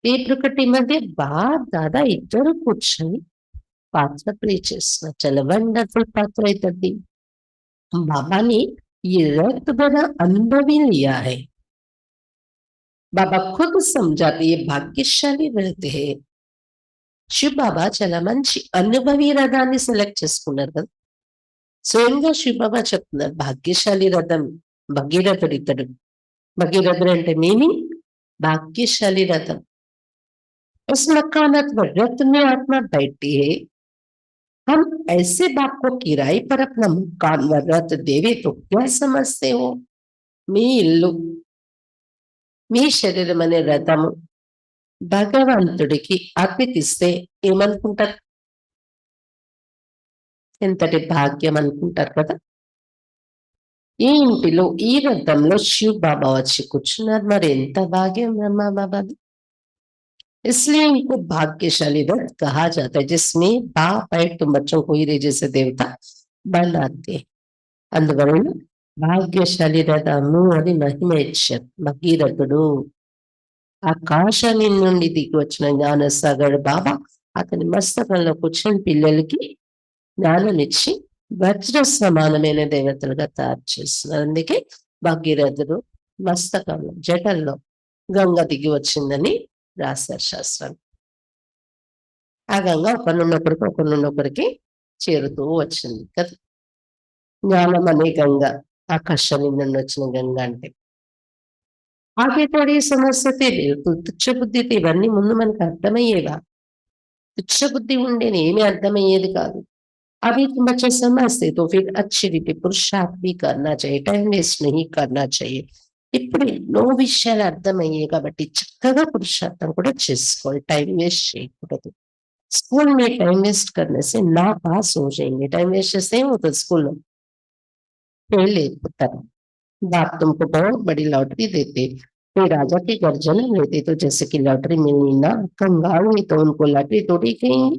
ఈ ప్రకృతి మధ్య బాప్ దాదా ఇద్దరు కూర్చొని పాత్ర ప్లే చేస్తున్నారు. చాలా వండర్ఫుల్ పాత్ర అవుతుంది. बाबा ने ये रक्त भरा अनुभव ही लिया है. बाबा खुद समझाते ये भाग्यशाली रहते हैं. శివ బాబా చాలా మంచి అనుభవి రథాన్ని సెలెక్ట్ చేసుకున్నారు కదా. స్వయంగా శివ బాబా చెప్తున్నారు, భాగ్యశాలి రథం భగీరథుడు ఇతడు. భగీరథుడు అంటే మీనింగ్ భాగ్యశాలి రథం. उस मकानत व रथ में आत्मा बैठी है. हम ऐसे बाप को किराए पर अपना मकान व रथ देवे तो क्या समझते हो? మీ ఇల్లు, మీ శరీరం అనే రథము భగవంతుడికి అర్పితిస్తే ఏమనుకుంటారు? ఎంతటి భాగ్యం అనుకుంటారు కదా. ఈ ఇంటిలో ఈ రథంలో శివ బాబా వచ్చి కూర్చున్నారు. మరి ఎంత భాగ్యం బ్రహ్మ బాబాది. इसलिए इनको भाग्यशाली रथ कहा जाता है, जिसमें बाप है तुम बच्चों को हीरे जैसे देवता बनाते. అందువలన భాగ్యశాలి రథము అని మహిమ ఇచ్చారు. భగీరథుడు ఆకాశాన్ని నుండి దిగి వచ్చిన జ్ఞానసాగర్ బాబా అతని మస్తకంలో కూర్చొని పిల్లలకి జ్ఞానం ఇచ్చి వజ్ర సమానమైన దేవతలుగా తయారు చేస్తున్నారు. అందుకే భగీరథుడు మస్తకంలో జటల్లో గంగ దిగి వచ్చిందని రాశారు శాస్త్రాలు. ఆ గంగ ఒకరి నుండి ఒకరికి చేరుతూ వచ్చింది కదా. జ్ఞానం అనే గంగ, ఆకాశాన్ని నుండి వచ్చిన గంగ అంటే. ఆగే తోడి సమస్య తెలియదు. తుచ్చ బుద్ధితో ఇవన్నీ ముందు మనకు అర్థమయ్యేవా? తుచ్చ బుద్ధి ఉండేది, ఏమీ అర్థమయ్యేది కాదు. अभी तुम बच्चे समझते तो फिर अच्छी रीति पुरुषार्थ भी करना चाहिए, टाइम वेस्ट नहीं करना चाहिए. ఇప్పుడు ఎన్నో విషయాలు అర్థమయ్యాయి కాబట్టి చక్కగా పురుషార్థం కూడా చేసుకోవాలి, టైం వేస్ట్ చేయకూడదు. स्कूल में टाइम वेस्ट करने से ना पास हो जाएंगे. टाइम वेस्ट से सेम होता है स्कूल में, फेल होता. बाप तुमको बहुत बड़ी लॉटरी देते, कोई राजा के घर जन्म लेते तो जैसे कि लॉटरी मिलनी ना कंगाल हुई तो उनको लॉटरी थोड़ी कहेंगे.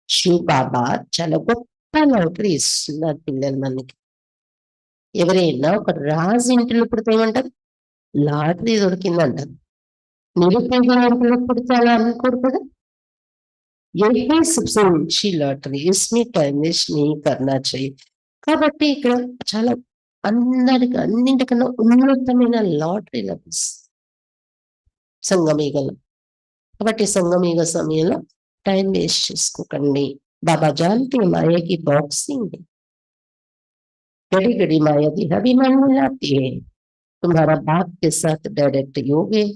శివ బాబా చాలా గొప్ప లాటరీ ఇస్తున్నారు పిల్లలు మనకి. ఎవరైనా ఒక రాజు ఇంటిలో పుడితే ఏమంటారు? లాటరీ దొరికిందంటారు. నిరుపేద ఇంటిలో పుడితే అలా అనుకోరు కదా. यही सबसे ऊंची लॉटरी, इसमें टाइम वेस्ट नहीं करना चाहिए. కాబట్టి ఇక్కడ చాలా అన్నింటికన్నా ఉన్నతమైన లాటరీ లభిస్తుంది సంగమేగల. కాబట్టి సంగమయుగ సమయంలో टाइम वेस्ट చేసుకోకండి. बाबा जानते हैं माया की बॉक्सिंग है, घड़ी घड़ी माया देहाभिमान में लाती है। तुम्हारा बाप के साथ डायरेक्ट योग है।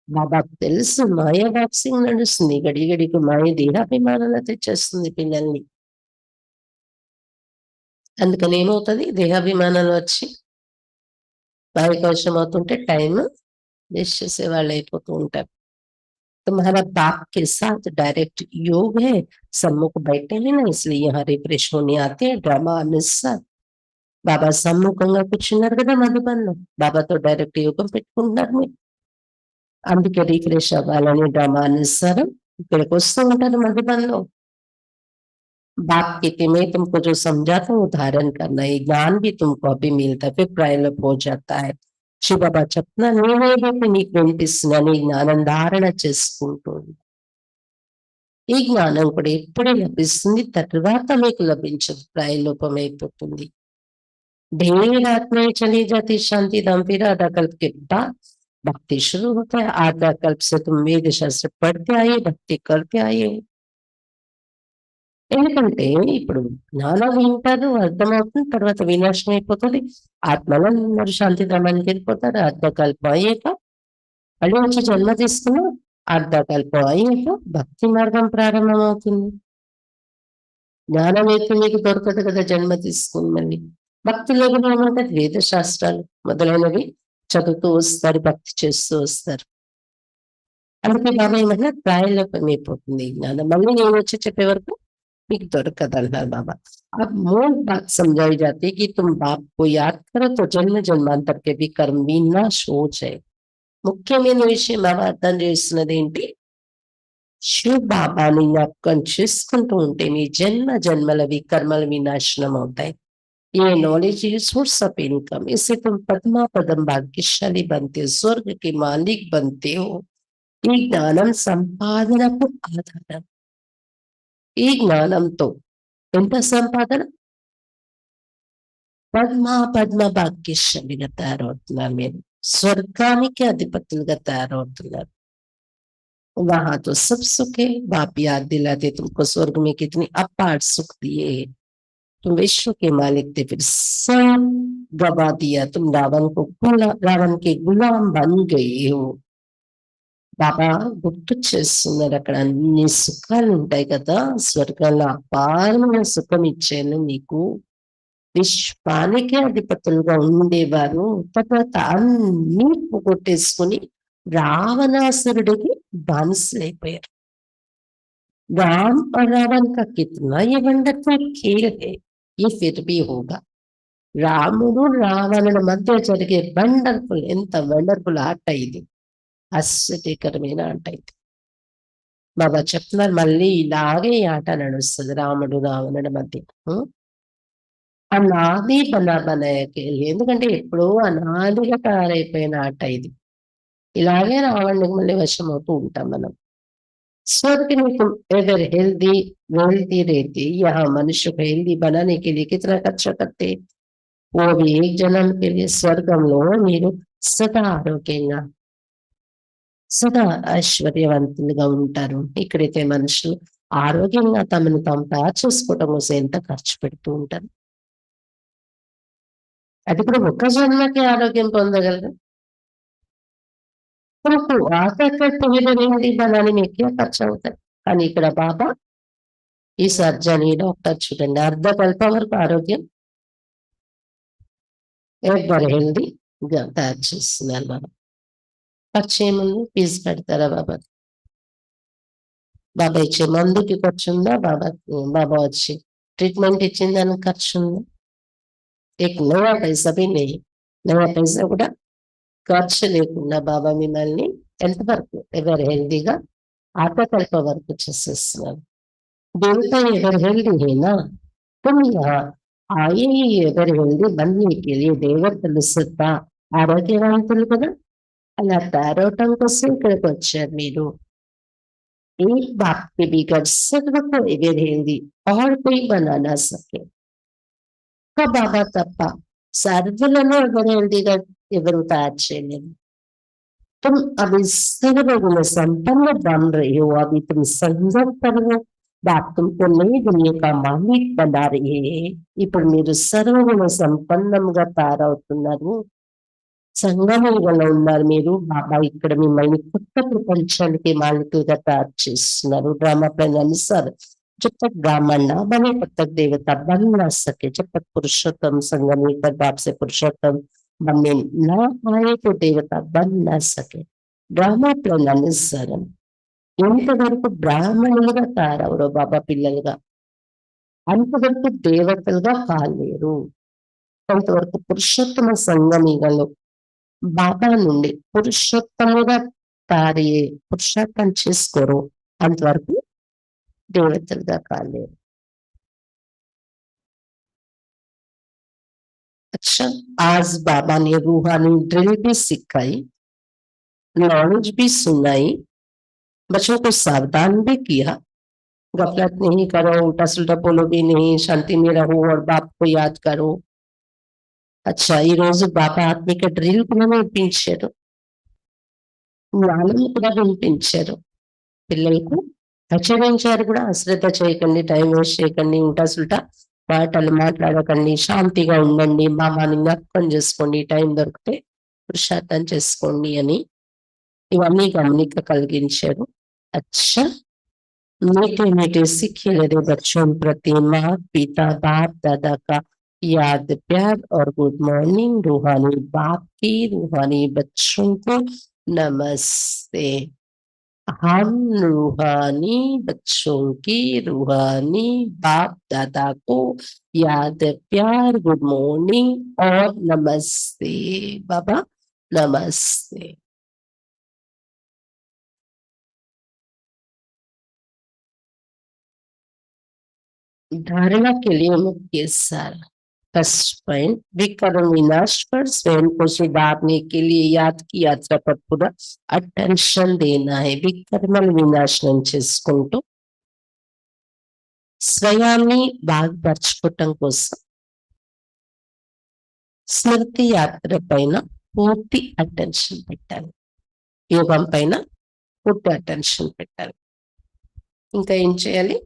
బాబాకు తెలుసు మాయ బాక్సింగ్ నడుస్తుంది, గడి గడికి మాయ దేహాభిమానాలు తెచ్చేస్తుంది పిల్లల్ని. అందుకని ఏమవుతుంది, దేహాభిమానాలు వచ్చి మాయకు వశం అవుతుంటే టైం వేస్ట్ చేసే వాళ్ళు అయిపోతూ ఉంటారు. तुम्हारा बाप के साथ डायरेक्ट योग है, सम्मुख बैठे हैं ना, इसलिए यहाँ रिफ्रेश होने आते हैं ड्रामा अनुसार। బాబా సమ్ముఖంగా కూర్చున్నారు కదా మధుబన్లో, బాబాతో డైరెక్ట్ యోగం పెట్టుకుంటున్నారు మీరు. అందుకే రిఫ్రెష్ అవ్వాలని డ్రామా అనుసారం ఇక్కడికి వస్తూ ఉంటారు మధుబన్లో. बाप कहते मैं तुमको जो समझाता हूँ धारण करना, ये ज्ञान भी तुमको अभी मिलता है, फिर प्रायलप हो जाता है। శివ బాబా చెప్తున్నా నేనేదైతే నీకు వినిపిస్తున్నాను ఈ జ్ఞానం ధారణ చేసుకుంటూ ఉండు. ఈ జ్ఞానం కూడా ఎప్పుడే లభిస్తుంది, తర్వాత మీకు లభించదు, ప్రాయలోపం అయిపోతుంది. ढेर आत्माएं चली जाती शांति धाम, फिर आधा कल्प के बाद भक्ति शुरू होता है। आधा कल्प से तुम वेद शास्त्र पढ़ते आए, भक्ति करते आए हो। ఎందుకంటే ఇప్పుడు జ్ఞానం వింటారు, అర్థమవుతుంది, తర్వాత వినాశనం అయిపోతుంది. ఆత్మలో అందరూ శాంతి ధామానికి వెళ్ళిపోతారు. అర్ధకల్పం అయ్యాక మళ్ళీ వచ్చి జన్మ తీసుకున్న అర్ధకల్పం అయ్యాక భక్తి మార్గం ప్రారంభమవుతుంది. జ్ఞానం అయితే మీకు దొరకదు కదా జన్మ తీసుకుని. మళ్ళీ భక్తిలో కూడా ఏమంటారు, వేద శాస్త్రాలు మొదలైనవి చదువుతూ వస్తారు, భక్తి చేస్తూ వస్తారు. అందుకే బాబా ఏమన్నా ప్రాయలోపం అయిపోతుంది జ్ఞానం. మళ్ళీ నేను వచ్చి చెప్పే వరకు మీకు దొరకదు అంటారు బాబా. अब मूल बात समझाई जाती है कि तुम बाप को याद करो तो जन्म जन्मांतर के भी कर्म विनाश हो जाए। ముఖ్యమైన విషయం బాబా అర్థం చేస్తున్నది ఏంటి, శివ బాబాని జ్ఞాపకం చేసుకుంటూ ఉంటే మీ జన్మ జన్మల వికర్మల వినాశనం అవుతాయి। ये नॉलेज ये सोर्स ऑफ इनकम, इससे तुम पद्मा पदम भाग्यशाली बनते हो, स्वर्ग के मालिक बनते हो। ఈ జ్ఞానం సంపాదనకు ఆధారం। ఈ జ్ఞానంతో ఎంత సంపాదన, పద్మ భాగ్యశాలిగా తయారవుతున్నారు మీరు, స్వర్గానికి అధిపతులుగా తయారవుతున్నారు। वहां तो सब सुख है, बाप याद दिलाते तुमको स्वर्ग में कितनी अपार सुख दिए, तुम विश्व के मालिक थे, फिर सब गवा दिया, तुम रावण के गुलाम बन गए हो। బాబా గుర్తు చేస్తున్నారు, అక్కడ అన్ని సుఖాలు ఉంటాయి కదా, స్వర్గంలో అపారమైన సుఖం ఇచ్చాను మీకు, విశ్వానికి అధిపతులుగా ఉండేవారు, తర్వాత అన్ని పోగొట్టేసుకుని రావణాసురుడికి బానిసలైపోయారు। राम और रावण का कितना ये वंडरफुल खेल है, ये फिर भी होगा। రాముడు రావణుల మధ్య జరిగే వండర్ఫుల్, ఎంత వండర్ఫుల్ ఆట ఇది, ఆశ్చర్యకరమైన ఆట ఇది। బాబా చెప్తున్నారు మళ్ళీ ఇలాగే ఈ ఆట నడుస్తుంది రాముడు రావణుడి మధ్య। అనాది బనాయకెళ్ళి, ఎందుకంటే ఎప్పుడో అనాదిగా తయారైపోయిన ఆట ఇది, ఇలాగే రావణుడికి మళ్ళీ వశం అవుతూ ఉంటాం మనం। स्वर्ग में तुम अगर हेल्दी वेल्दी रहते, यहाँ मनुष्य को हेल्दी बनाने के लिए कितना खर्चा करते, वो भी एक जन्म के लिए। స్వర్గంలో మీరు సదా ఆరోగ్యంగా సదా ఐశ్వర్యవంతులుగా ఉంటారు। ఇక్కడైతే మనుషులు ఆరోగ్యంగా తమను తాము తయారు చేసుకోవటం కోసం ఎంత ఖర్చు పెడుతూ ఉంటారు। అది కూడా ఒక్క జన్మకి ఆరోగ్యం పొందగలరు। మనకు ఆకర్షణ ఏంటి బలాన్ని ఎక్కువ ఖర్చు అవుతాయి, కానీ ఇక్కడ బాబా ఈ సర్జరీ డాక్టర్ చూడండి అర్ధకల్పం వరకు ఆరోగ్యం ఎవరు హెల్దీగా తయారు చేస్తున్నారు బాబా। ఖర్చు ఏముంది, ఫీజు పెడతారా బాబా, బాబా ఇచ్చే మందుకి ఖర్చు ఉందా, బాబా వచ్చి ట్రీట్మెంట్ ఇచ్చిన దానికి ఖర్చు ఉందా, एक नया पैसा भी नहीं, नया पैसा కూడా ఖర్చు లేకుండా బాబా మిమ్మల్ని ఎంతవరకు ఎవరు హెల్దీగా ఆత్మకల్ప వరకు చేసేస్తున్నారు। देवता एवर हेल्दी है ना, तुम यहाँ आए ही एवर हेल्दी बनने के लिए, దేవతలు సత్తా ఆరోగ్యవంతులు కదా, అలా తయారవటం కోసం ఇక్కడికి వచ్చారు మీరు। एक बाप के बिगड़ सबको एवर हेल्दी और कोई बना ना सके, బాబా తప్ప సర్వులను ఎవరు హెల్దీగా ఎవరు తయారు చేయలేరు। तुम अभी सर्वगुण संपन्न बन रहे हो, अभी तुम संजम कर रहे हो, बाप तुमको नई दुनिया का मालिक बना रही है. ఇప్పుడు మీరు సర్వగుణ సంపన్నంగా తయారవుతున్నారు, సంగమంలో ఉన్నారు మీరు. బాబా ఇక్కడ మిమ్మల్ని కొత్త ప్రపంచానికి మాలికలుగా తయారు చేస్తున్నారు. ड्रामा प्लान अनुसार जब तक ब्राह्मण ना बने तब तक देवता बन ना सके. जब तक पुरुषोत्तम संगम पर बाप से पुरुषोत्तम बनने ना आए तो देवता बन ना सके. ड्रामा प्लान अनुसार ఎంతవరకు బ్రాహ్మణులుగా తయారవరో బాబా పిల్లలుగా, అంతవరకు దేవతలుగా కాలేరు. కొంతవరకు పురుషోత్తమ సంగమిగలు బాబా నుండి పురుషోత్తముగా తయారయ్యే పురుషార్థం చేసుకోరు, అంతవరకు దేవతలుగా కాలేరు. अच्छा, आज बाबा ने रूहानी ड्रिल भी सिखाई, नॉलेज भी सुनाई, बच्चों को सावधान भी किया. गफलत नहीं करो, उल्टा सुल्टा बोलो भी नहीं, शांति में रहो और बाप को याद करो. अच्छा, ఈ రోజు బాబా ఆత్మిక డ్రిల్ కూడా వినిపించారు, జ్ఞానం కూడా వినిపించారు. పిల్లలకు హెచ్చరించారు కూడా, అశ్రద్ధ చేయకండి, టైం వేస్ట్ చేయకండి, ఉల్టా సుల్టా మాటలు మాట్లాడకండి, శాంతిగా ఉండండి, బాబాని జ్ఞాపకం చేసుకోండి, టైం దొరికితే పురుషార్థం చేసుకోండి అని ఇవన్నీ గమనిక కలిగించారు. अच्छा, मीठे मीठे सीखे मेरे बच्चों प्रति माँ पिता बाप दादा का याद प्यार और गुड मॉर्निंग. रूहानी बाप की रूहानी बच्चों को नमस्ते. हम रूहानी बच्चों की रूहानी बाप दादा को याद प्यार गुड मॉर्निंग और नमस्ते. बाबा नमस्ते. धारणा के लिए मुख्य सार. फर्स्ट पॉइंट, विकर्म विनाश पर स्वयं को सुधारने के लिए याद की यात्रा पर पूरा अटेंशन देना है. వికర్మలు వినాశనం చేసుకుంటూ స్వయాన్ని బాగుపరచుకోవటం కోసం స్మృతి యాత్ర పైన పూర్తి అటెన్షన్ పెట్టాలి, యోగం పైన పూర్తి అటెన్షన్ పెట్టాలి. ఇంకా ఏం చేయాలి?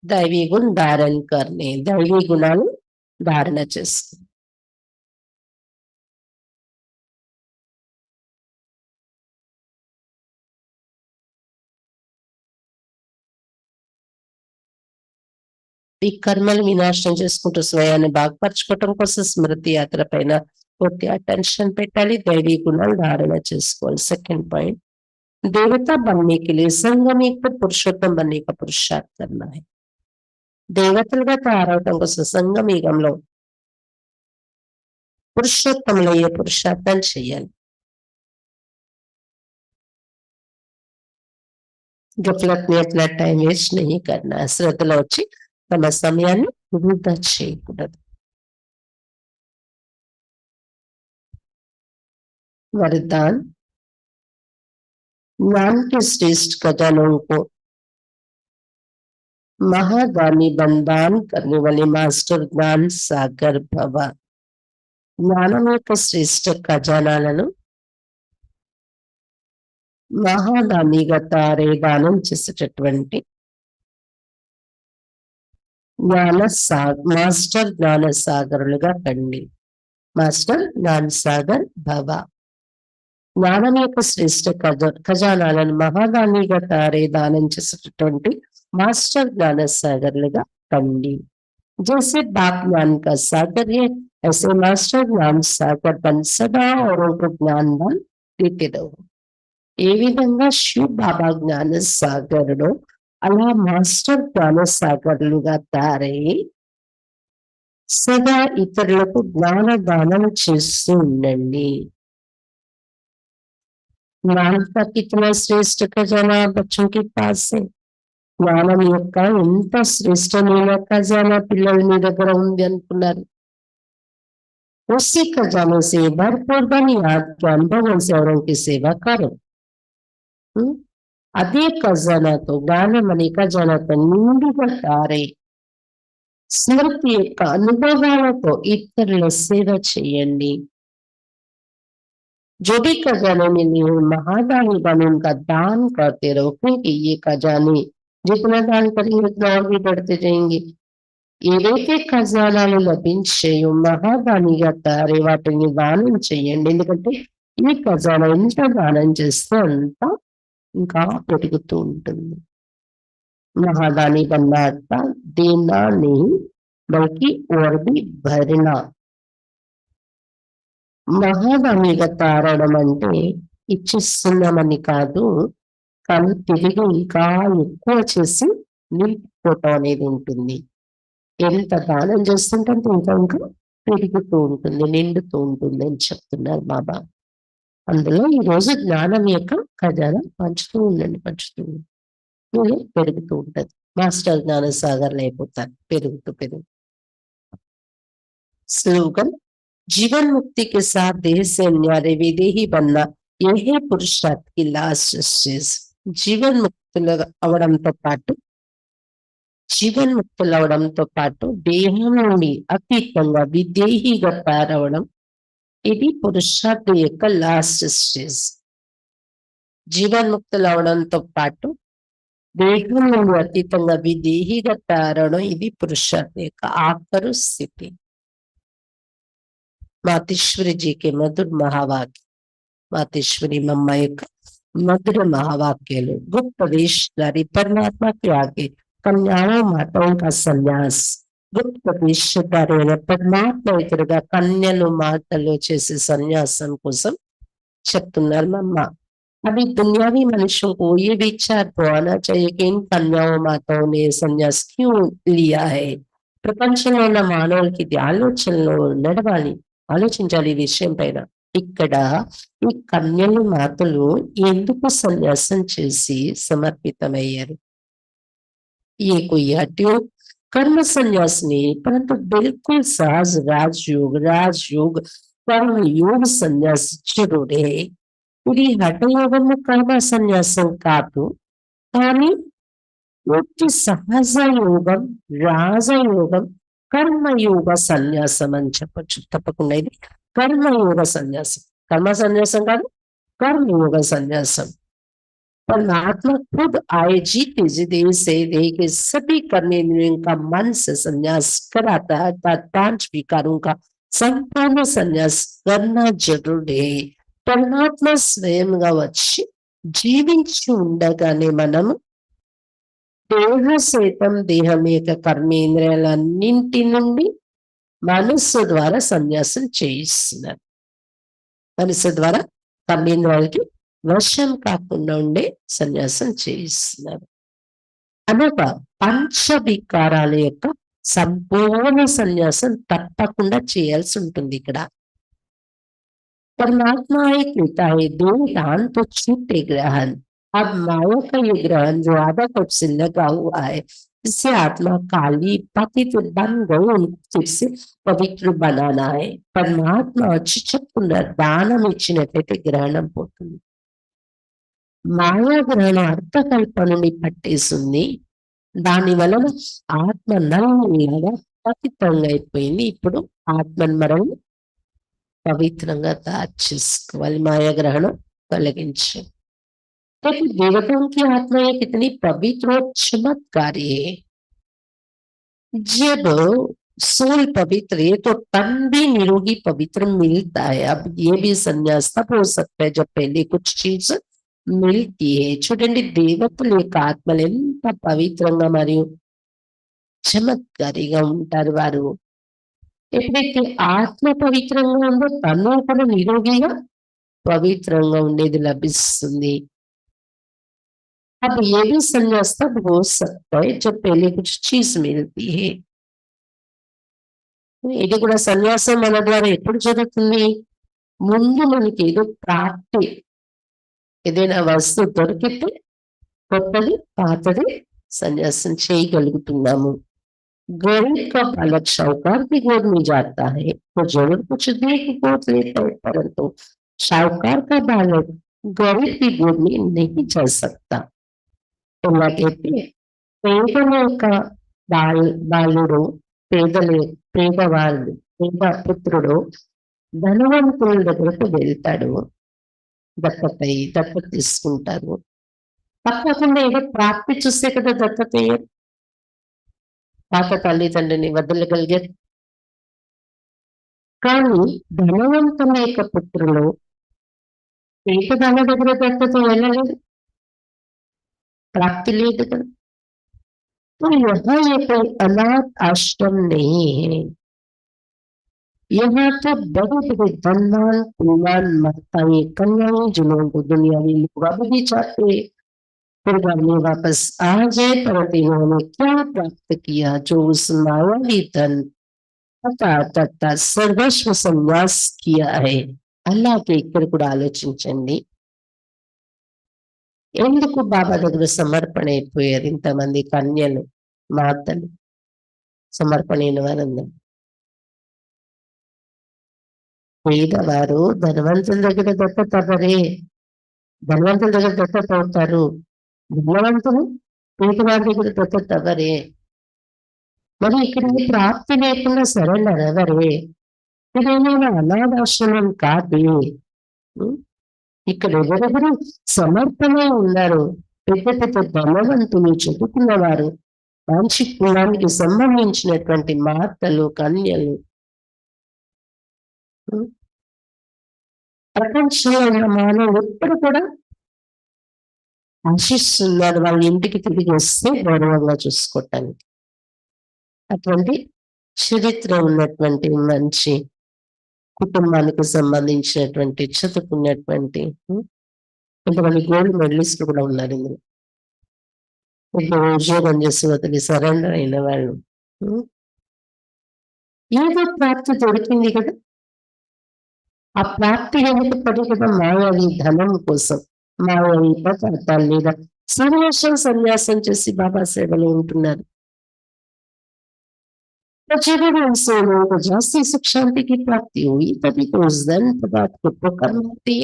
दैवी गुण धारण करने, दैवी गुणाలు ధారణ చేసుకో. ఈ కర్మలు వినాశనం చేసుకుంటూ స్వయాన్ని బాగుపరచుకోవటం కోసం స్మృతి యాత్ర పైన పూర్తి అటెన్షన్ పెట్టాలి, దైవీ గుణాలు ధారణ చేసుకోవాలి. सेकंड पॉइंट, देवता बनने के लिए संगम को पुरुषोत्तम बनने का पुरुषार्थ करना है. దేవతలుగా తయారవటం కోసం సంగమయుగంలో పురుషోత్తములయ్యే పురుషార్థం చేయాలి. గఫలత్ में अपना टाइम वेस्ट नहीं करना. శ్రద్ధలో వచ్చి తమ సమయాన్ని వృధా చేయకూడదు. वरदान, ज्ञान के श्रेष्ठ खजानों को महादानी बंदान करने वाले मास्टर ज्ञान सागर भव. జ్ఞానం యొక్క శ్రేష్ఠ ఖజానాలను మహాదానిగా తారే దానం చేసేటటువంటి మాస్టర్ జ్ఞాన సాగరులుగా కండి. మాస్టర్ జ్ఞాన సాగర్ భవ. జ్ఞానం యొక్క శ్రేష్ఠ ఖజానాలను మహాదానిగా తారే దానం చేసేటటువంటి मास्टर ज्ञान सागरలుగా కండి. जैसे बाप ज्ञान का सागर है, ऐसे मास्टर ज्ञान सागर बन सदा औरों को ज्ञान दान देते रहो. ఏ విధంగా శివ బాబా జ్ఞాన సాగరుడు అలా మాస్టర్ జ్ఞాన సాగర్లుగా తయారై సదా ఇతరులకు జ్ఞాన దానం చేస్తూ ఉండండి. ज्ञान का कितना श्रेष्ठ खजाना बच्चों के पास है. జ్ఞానం యొక్క ఎంత శ్రేష్టమైన ఖజానా పిల్లల మీ దగ్గర ఉంది అనుకున్నారు. उसी खजाने से भरपूर बनी याद के अनुभव से औरों की सेवा करो. అదే ఖజానాతో, జ్ఞానం అనే ఖజానాతో నిండుగా తారే స్మృతి యొక్క అనుభవాలతో ఇతరుల సేవ చేయండి. जो भी खजाने मिले हो महादानी बन उनका दान करते रहो, क्योंकि ये खजाने जितना दान करेंगे उतना और भी बढ़ते जाएंगे। ఏవైతే ఖజానాలు లభించాయో మహాదానిగా తయారై వాటిని దానం చేయండి. ఎందుకంటే ఈ ఖజానా ఎంత దానం చేస్తే అంత ఇంకా పెరుగుతూ ఉంటుంది. महादानी बनना अर्थात देना नहीं बल्कि और भी भरना। మహాదానిగా తారడం అంటే ఇచ్చిస్తున్నామని కాదు, కానీ తిరిగి ఇంకా ఎక్కువ చేసి నింపుకోవటం అనేది ఉంటుంది. ఎంత దానం చేస్తుంటే అంత ఇంకా ఇంకా పెరుగుతూ ఉంటుంది, నిండుతూ ఉంటుంది అని చెప్తున్నారు బాబా. అందులో ఈరోజు జ్ఞానం యొక్క ఖజానా పంచుతూ ఉండండి, పంచుతూ ఉండండి. పెరుగుతూ ఉంటది. మాస్టర్ జ్ఞానసాగర్ అయిపోతారు పెరుగుతూ పెరుగు. स्लोगन जीवन मुक्ति के साथ देह से न्यारे विदेही बनना यही पुरुषार्थ की लास्ट स्टेज। జీవన్ ముక్తులు అవడంతో పాటు దేహం నుండి అతీతంగా విదేహిగా తయారవడం ఇది పురుషార్థం యొక్క లాస్ట్ స్టేజ్. జీవన్ముక్తులు అవడంతో పాటు దేహం నుండి అతీతంగా విదేహిగా తయారవడం ఇది పురుషార్థం యొక్క ఆఖరు స్థితి. మాతేశ్వరి జీకి మధుర మహావాక్య, మాతేశ్వరి మమ్మ యొక్క मधुर महावाक्य गुप्त वेशधारी परमात्मा के आगे कन्याओं माताओं का संन्यास. गुप्त वेशधारी परमात्मा ఎదురుగా కన్యలు మాతలు చేసే సన్యాసం కోసం చెప్తున్నారు మమ్మ. अभी दुनियावी मनुष्यों को ये विचार तो आना चाहिए कि इन कन्याओं माताओं ने संन्यास क्यों लिया है. ప్రపంచంలో ఉన్న మానవులకి ఇది ఆలోచనలో నడవాలి, ఆలోచించాలి ఈ విషయం పైన. ఇక్కడ ఈ కన్యలు మాతలు ఎందుకు సన్యాసం చేసి సమర్పితమయ్యారు. ये कोई हठयोग कर्म संन्यास नहीं, परंतु बिल्कुल सहज राजयोग कर्म योग संन्यास जरूर है. ఇది హఠయోగము కర్మ సన్యాసం కాదు, కానీ పూర్తి సహజ యోగం, రాజయోగం, కర్మయోగ సన్యాసం అని చెప్పచ్చు. తప్పకుండా ఇది कर्मयोग संन्यासम, कर्म संन्यासम काదు, कर्मयोग संन्यासम. परमात्मा खुद आए जीते जी देह से देह के सभी कर्मेंद्रियों का मन से संन्यास कराता है, अर्थात 5 विकारों का संपूर्ण संन्यास करना जरूरी है. परमात्मा स्वयंగా వచ్చి జీవించి ఉండగానే మనం దేహ సైతం దేహం యొక్క కర్మేంద్రియాలన్నింటి నుండి మనస్సు ద్వారా సన్యాసం చేయిస్తున్నారు. మనస్సు ద్వారా కర్మేంద్రియాలకి వశం కాకుండా ఉండే సన్యాసం చేయిస్తున్నారు. అనగా పంచవికారాల యొక్క సంపూర్ణ సన్యాసం తప్పకుండా చేయాల్సి ఉంటుంది. ఇక్కడ परमात्मा एक लेता है दो दान तो छूटे ग्रहण. अब माया का ये ग्रहण जो आधा कप से लगा हुआ है, इससे आत्मा काली पतित बन गई, उनको फिर से पवित्र बनाना है. परमात्मा వచ్చి చెప్తున్నారు, దానం ఇచ్చినట్లయితే గ్రహణం పోతుంది. మాయా గ్రహణం అర్థకల్పన నుండి పట్టేస్తుంది. దాని వలన ఆత్మ నల్లగా పతితంగా అయిపోయింది. ఇప్పుడు ఆత్మను మనం పవిత్రంగా తయారు చేసుకోవాలి, మాయా గ్రహణం తొలగించి. देवताओं की आत्मा कितनी पवित्र और चमत्कारी है. जब सोल पवित्र है तो तन भी निरोगी पवित्र मिलता है. अब ये भी संन्यास तब हो सकता है जब पहले कुछ चीज मिलती है. చూడండి, దేవతల యొక్క ఆత్మలు ఎంత పవిత్రంగా మరియు చమత్కారిగా ఉంటారు వారు. ఎప్పుడైతే ఆత్మ పవిత్రంగా ఉందో తను కూడా నిరోగిగా పవిత్రంగా ఉండేది లభిస్తుంది. अब ये भी संन्यास तब हो सकता है जब पहले कुछ चीज मिलती है. ఇది కూడా సన్యాసం మన ద్వారా ఎప్పుడు జరుగుతుంది? ముందు మనకి ఏదో ప్రాప్తి, ఏదైనా వస్తువు దొరికితే కొత్తది పాతది సన్యాసం చేయగలుగుతున్నాము. गरीब का बालक शाहूकार की गोद में जाता है तो जरूर कुछ दे की गोद लेता है, परंतु शाहूकार का बालक गरीब की गोद में नहीं जा सकता. ఇలా कहते పేదల యొక్క బాలుడు, పేదవాళ్ళు, పేద పుత్రుడు ధనవంతుల దగ్గరకు వెళ్తాడు. దత్తత తీసుకుంటారు. తప్పకుండా ఏదో ప్రాప్తి చూస్తే కదా దత్తత అయ్యారు. పాత తల్లిదండ్రిని వదలగలిగారు. కానీ ధనవంతుల యొక్క పుత్రులు పేదవాళ్ళ దగ్గర దత్తత వెళ్ళలేదు. प्राप्ति लिए थे। तो यहाँ ये कोई अनाथ आश्रम नहीं है। यहाँ तो बड़े बड़े धनवान कुलवान माताएं कन्याएं जिन्होंने दुनियावी लोग भी चाहते फिर घर में वापस आ जाए, परंतु इन्होंने क्या प्राप्त किया जो उस मायावी धन तथा सर्वस्व संन्यास किया है। అలాగే ఇక్కడ కూడా ఆలోచించండి, ఎందుకు బాబా దగ్గర సమర్పణ అయిపోయారు ఇంతమంది కన్యలు మాతలు సమర్పణ అయిన వారందరూ? పేదవారు ధనవంతుల దగ్గర దత్తత అవ్వరే, ధనవంతుల దగ్గర దత్తత అవుతారు. ధనవంతులు పేదవారి దగ్గర దత్తత అవ్వరే. మరి ఇక్కడ ప్రాప్తి లేకుండా సరెండర్ ఎవరే? ఇదేమైనా అనాథాశ్రమం కాదు. ఇక్కడ ఎవరెవరు సమర్పణ ఉన్నారు? పెద్ద పెద్ద ధనవంతులు, చదువుకున్నవారు, మంచి కులానికి సంబంధించినటువంటి మాతలు, కన్యలు, ప్రపంచంలో ఉన్న మానవులు ఎప్పుడు కూడా ఆశిస్తున్నారు వాళ్ళ ఇంటికి తిరిగి వస్తే గౌరవంగా చూసుకోవటానికి. అటువంటి చరిత్ర ఉన్నటువంటి మంచి కుటుంబానికి సంబంధించినటువంటి చదువుకున్నటువంటి కొంతమంది గోల్డ్ మెడలిస్టులు కూడా ఉన్నారు ఇందులో. ఇప్పుడు ఉద్యోగం చేసి వదిలి సరెండర్ అయిన వాళ్ళు. ఏదో ప్రాప్తి దొరికింది కదా, ఆ ప్రాప్తి వెనుక పడి కదా మాయావి ధనం కోసం, మాయావి పదార్థాలు లేదా సన్యాసం సన్యాసం చేసి బాబా సేవలో ఉంటున్నారు. जीवन से लोगों को जास्ती सुख शांति की प्राप्ति हुई, तभी तो उस धन पदार्थ को प्रकरणाती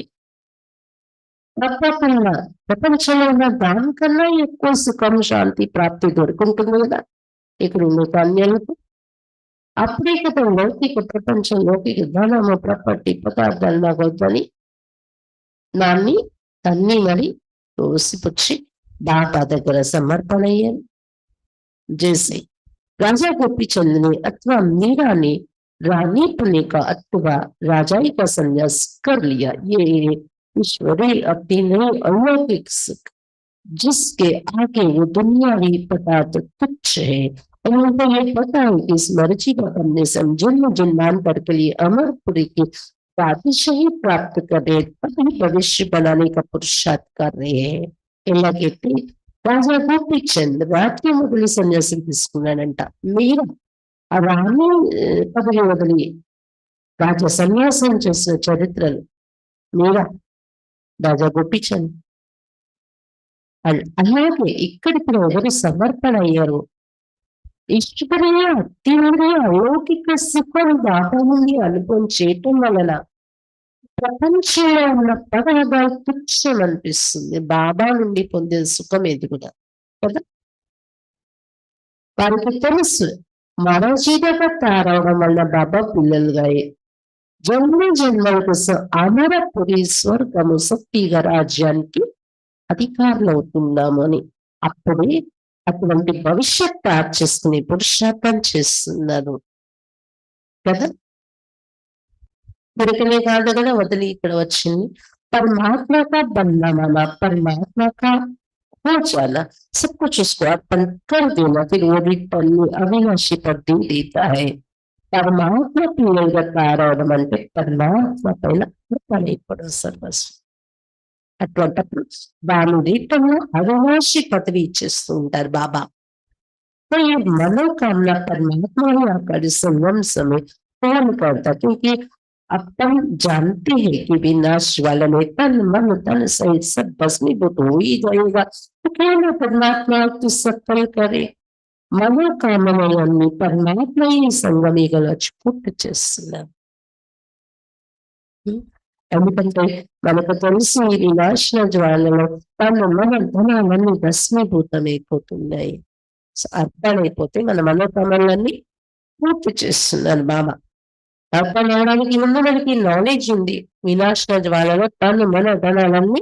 తప్పకుండా ప్రపంచంలో ఉన్న దాని కన్నా ఎక్కువ సుఖం శాంతి ప్రాప్తి దొరుకుంటుంది కదా ఇక్కడ ఉన్న కన్యలకు. అప్పుడే కదా లౌకిక ప్రపంచం, లౌకిక ధనము, ప్రాపర్టీ, పదార్థాలు నాకు వద్దని దాన్ని అన్ని మరి తోసిపుచ్చి బాబా దగ్గర సమర్పణ అయ్యారు. జैसे राजा गोपीचंद ने अथवा मीरा ने रानी पुण्य का अथवा राजाई का संन्यास कर लिया। ये ईश्वरी अपनी नई अलौकिक सुख जिसके आगे वो दुनियावी पदार्थ तुच्छ है। और उनको ये पता है कि इस मर्जी का करने से हम जन्म जन्मांतर के लिए अमरपुरी की बादशाही प्राप्त कर रहे, तभी भविष्य बनाने का पुरुषार्थ कर रहे हैं। ఇలా చెప్పి రాజా గోపీచంద్ రాజ్యం వదిలి సన్యాసం తీసుకున్నాడంట. మీరు ఆ రాణి పదవి వదిలి రాజా సన్యాసం చేసిన చరిత్రలు మీరా, రాజా గోపీచంద్. అలాగే ఇక్కడికి ఎవరు సమర్పణ అయ్యారు? ఈశ్వరీయ అత్యవరీయ అలౌకిక సుఖం బాబా నుండి అనుభవం చేయటం వలన ప్రపంచంలో ఉన్న పదార్థాలు తుచ్చం అనిపిస్తుంది. బాబా నుండి పొందే సుఖం ఎదుగుదా కదా. వారికి తెలుసు మరజీవిగా తయారవడం వల్ల బాబా పిల్లలుగా జన్మ జన్మల కోసం అమరపురి స్వర్గము శక్తిగా రాజ్యానికి అధికారులు అవుతున్నాము అని. అప్పుడే అటువంటి భవిష్యత్ తయారు చేసుకుని పురుషార్థం చేస్తున్నారు కదా. దొరికనే కాదు కదా వదిలి ఇక్కడ వచ్చింది. परमात्मा का बनना माना, परमात्मा का हो जाना, सब कुछ उसको अर्पण कर देना, फिर वो भी अविनाशी पर दे देता है. परमात्मा పిల్లలుగా అంటే పరమాత్మ పైన పడైపోవడం సర్వస్వం. అటువంటిప్పుడు దాని రీతంలో అవినాశి పదవి ఇచ్చేస్తూ ఉంటారు బాబా. तो ये मनोकामना परमात्मा ही आकर संगम समय पूर्ण करता, क्योंकि अपन जानते हैं कि विनाश वाला में तन मन धन सहित सब भस्मीभूत हो ही जाएगा, तो क्या ना परमात्मा तो सफल करे. మనోకామనలన్నీ పరమాత్మ ఈ సంగమిగలు వచ్చి పుట్టు చేస్తున్నారు. ఎందుకంటే మనకు తెలిసి ఈ వినాశన జ్వాలలో తన మన ధనాలన్నీ భస్మీభూతమైపోతున్నాయి. అర్థమైపోతే మన మనోకామనలన్నీ పూర్తి చేస్తున్నారు బాబా. అర్పణ అవడానికి ముందు మనకి నాలెడ్జ్ ఉంది. వినాశన జ్వాలలో తను మన ధనాలన్నీ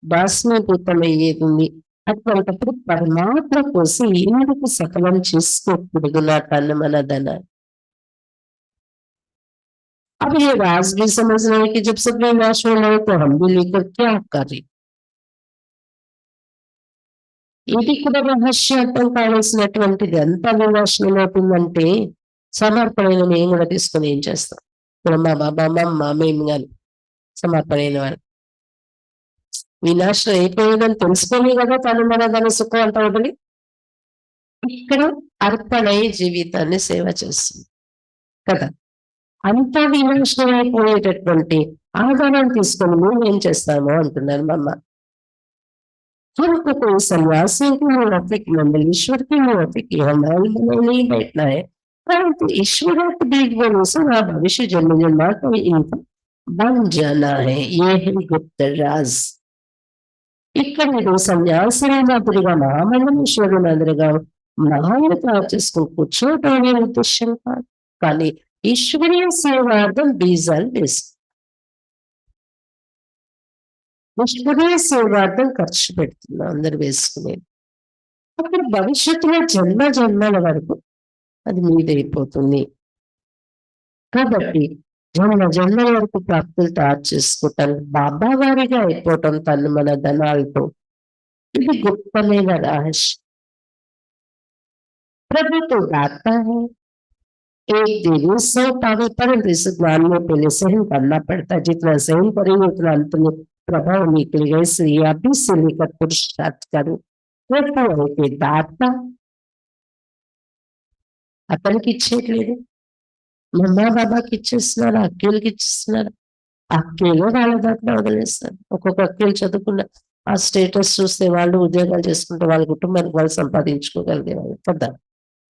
భస్మీభూతమయ్యేది ఉంది. అటువంటప్పుడు పరమాత్మ కోసం ఎందుకు సఫలం చేసుకోకూడదు నా తను మన ధనాన్ని? अब ये राज भी समझना है कि जब सब विनाश होना है तो हम भी लेकर क्या करें? ఇది కూడా రహస్యార్థం కావాల్సినటువంటిది. ఎంత వినాశనం అవుతుందంటే సమర్పణైన మేము కూడా తీసుకొని ఏం చేస్తాం? ఇప్పుడు మా బాబా, మా అమ్మ, మేము గాని సమర్పణైన వారు వినాశనం అయిపోయిందని తెలుసుకొని కదా తను మన ధన సుఖం అంతా వదిలి ఇక్కడ అర్పణై జీవితాన్ని సేవ చేస్తుంది కదా. అంతా వినాశనం అయిపోయేటటువంటి ఆధారం తీసుకొని మేము ఏం చేస్తాము అంటున్నారు మా అమ్మ. हमको कोई सन्यासी की मुनाफिक मंडलेश्वर की मुनाफिक हमारे मन में नहीं बैठना है, परंतु ईश्वर के बीज बनो से वह भविष्य जन्म जन्मांतर में इनका बन जाना है. ये है गुप्त राज. ఇక్కడ మీరు సన్యాసుల మాదిరిగా మహామండలేశ్వరుడు మాదిరిగా మహానత చేసుకుని కూర్చోవటం అనే ఉద్దేశం కాదు, కానీ ఈశ్వరీయ సేవార్థం బీజాలు వేసు ఈశ్వరీయ సేవార్థం ఖర్చు పెడుతున్నాం అందరు వేసుకునేది. అప్పుడు భవిష్యత్తులో జన్మ జన్మల వరకు అది మీదైపోతుంది. కాబట్టి జన్మ జన్మల వరకు ప్రాప్తులు తయారు చేసుకోవటానికి బాబా వారిగా అయిపోవటం తను మన ధనాలతో ఇది గొప్పమైన రహస్యం. प्रभु तो दाता है, एक देवी 100 पावे, परंतु इस ज्ञान में पहले सहन करना पड़ता है. जितना सहन करेंगे उतना अंत में प्रभाव निकलेगा. इसलिए अभी से लेकर पुरुषार्थ करो. प्रभु है दाता, అతనికి ఇచ్చేయట్లేదు, మమ్మా బాబాకి ఇచ్చేస్తున్నారు, అక్కలకి ఇచ్చేస్తున్నారు. అక్కలు వాళ్ళ దాంట్లో వదిలేస్తారు. ఒక్కొక్క అక్కలు చదువుకున్న ఆ స్టేటస్ చూస్తే వాళ్ళు ఉద్యోగాలు చేసుకుంటే వాళ్ళ కుటుంబానికి వాళ్ళు సంపాదించుకోగలిగే వాళ్ళు కదా.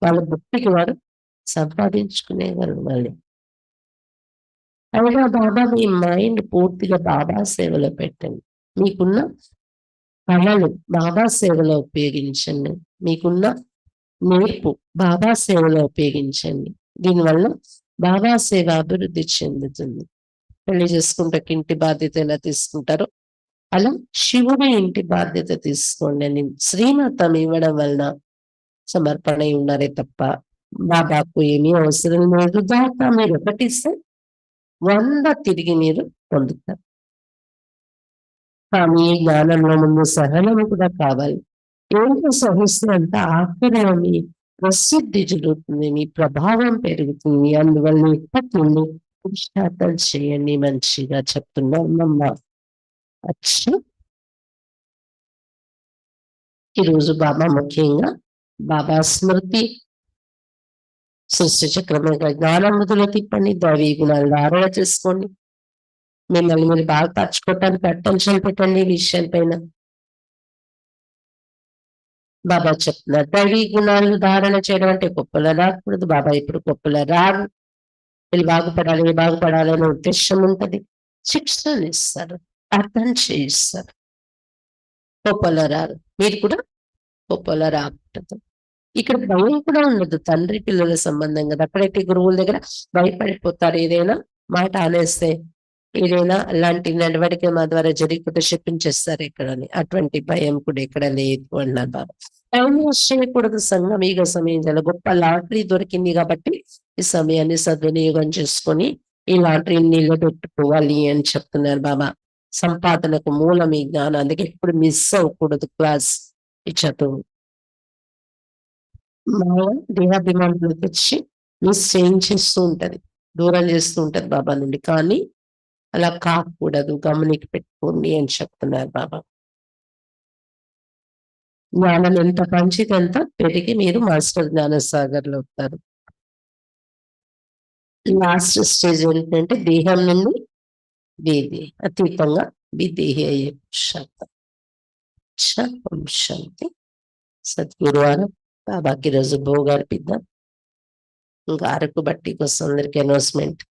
వాళ్ళ బుట్టికి వారు సంపాదించుకునేవారు మళ్ళీ. అయినా బాబా మీ మైండ్ పూర్తిగా బాబా సేవలో పెట్టండి. మీకున్న కళలు బాబా సేవలో ఉపయోగించండి. మీకున్న నేర్పు బాబా సేవలో ఉపయోగించండి. దీనివల్ల బాబా సేవ అభివృద్ధి చెందుతుంది. పెళ్లి చేసుకుంటే ఇంటి బాధ్యత ఎలా తీసుకుంటారో అలా శివుడి ఇంటి బాధ్యత తీసుకోండి అని శ్రీమతం ఇవ్వడం వలన సమర్పణ ఉన్నారే తప్ప బాబాకు ఏమీ అవసరం లేదు. దాకా మీరు ఒకటిస్తే 100 తిరిగి మీరు పొందుతారు. కానీ ఈ జ్ఞానంలో ముందు సహనం కూడా కావాలి. ఏంటో సహిస్తే అంత ఆఖరిలో మీ ప్రసిద్ధి జరుగుతుంది, మీ ప్రభావం పెరుగుతుంది. అందువల్ల ఇప్పటి నుండి పురుషార్థం చేయండి మంచిగా చెప్తున్నామమ్మా. అచ్చా, ఈరోజు బాబా ముఖ్యంగా బాబా స్మృతి సృష్టి చక్రమంగా జ్ఞానముద్రలో తిప్పండి, దైవీ గుణాలు ధారణ చేసుకోండి. మిమ్మల్ని మీరు బాగా పరచుకోవటానికి అటెన్షన్ పెట్టండి ఈ విషయం పైన. బాబా చెప్తున్నారు దైవీ గుణాలు ధారణ చేయడం అంటే గొప్పలు రాకూడదు. బాబా ఇప్పుడు గొప్పలు రారు, వీళ్ళు బాగుపడాలి అనే ఉద్దేశం ఉంటది. శిక్షణలు ఇస్తారు, అర్థం చేయిస్తారు. గొప్పలు రారు, మీరు కూడా గొప్పలు రాకూడదు. ఇక్కడ భయం కూడా ఉండదు తండ్రి పిల్లల సంబంధం కదా. అక్కడైతే గురువుల దగ్గర భయపడిపోతారు, ఏదైనా మాట అనేస్తే, ఏదైనా అలాంటి నడవడిక మా ద్వారా జరిగిపోతే చెప్పించేస్తారు ఇక్కడని. అటువంటి భయం కూడా ఇక్కడ లేదు అన్నారు బాబా. టైం వేస్ట్ చేయకూడదు. సంఘం ఈగ సమయం చాలా గొప్ప లాటరీ దొరికింది కాబట్టి ఈ సమయాన్ని సద్వినియోగం చేసుకొని ఈ లాటరీని నిలబెట్టుకోవాలి అని చెప్తున్నారు బాబా. సంపాదనకు మూలం ఈ జ్ఞానం, అందుకే ఎప్పుడు మిస్ అవ్వకూడదు క్లాస్, ఈ చదువు. మాయ దేహాభిమానులు తెచ్చి మిస్ చేయించేస్తూ ఉంటది, దూరం చేస్తూ ఉంటది బాబా నుండి. కానీ అలా కాకూడదు, గమనికి పెట్టుకోండి అని చెప్తున్నారు బాబా. జ్ఞానం ఎంత పంచితే అంత పెరిగి మీరు మాస్టర్ జ్ఞానసాగర్ లో అవుతారు. లాస్ట్ స్టేజ్ ఏంటంటే దేహం నుండి వేది అతీతంగా విదేహి అయ్యే శాంతి. సద్గురువారం బాబాకి రోజు భోగా అర్పిద్దాం. ఇంకా అరకు బట్టి కోసం అందరికి అనౌన్స్మెంట్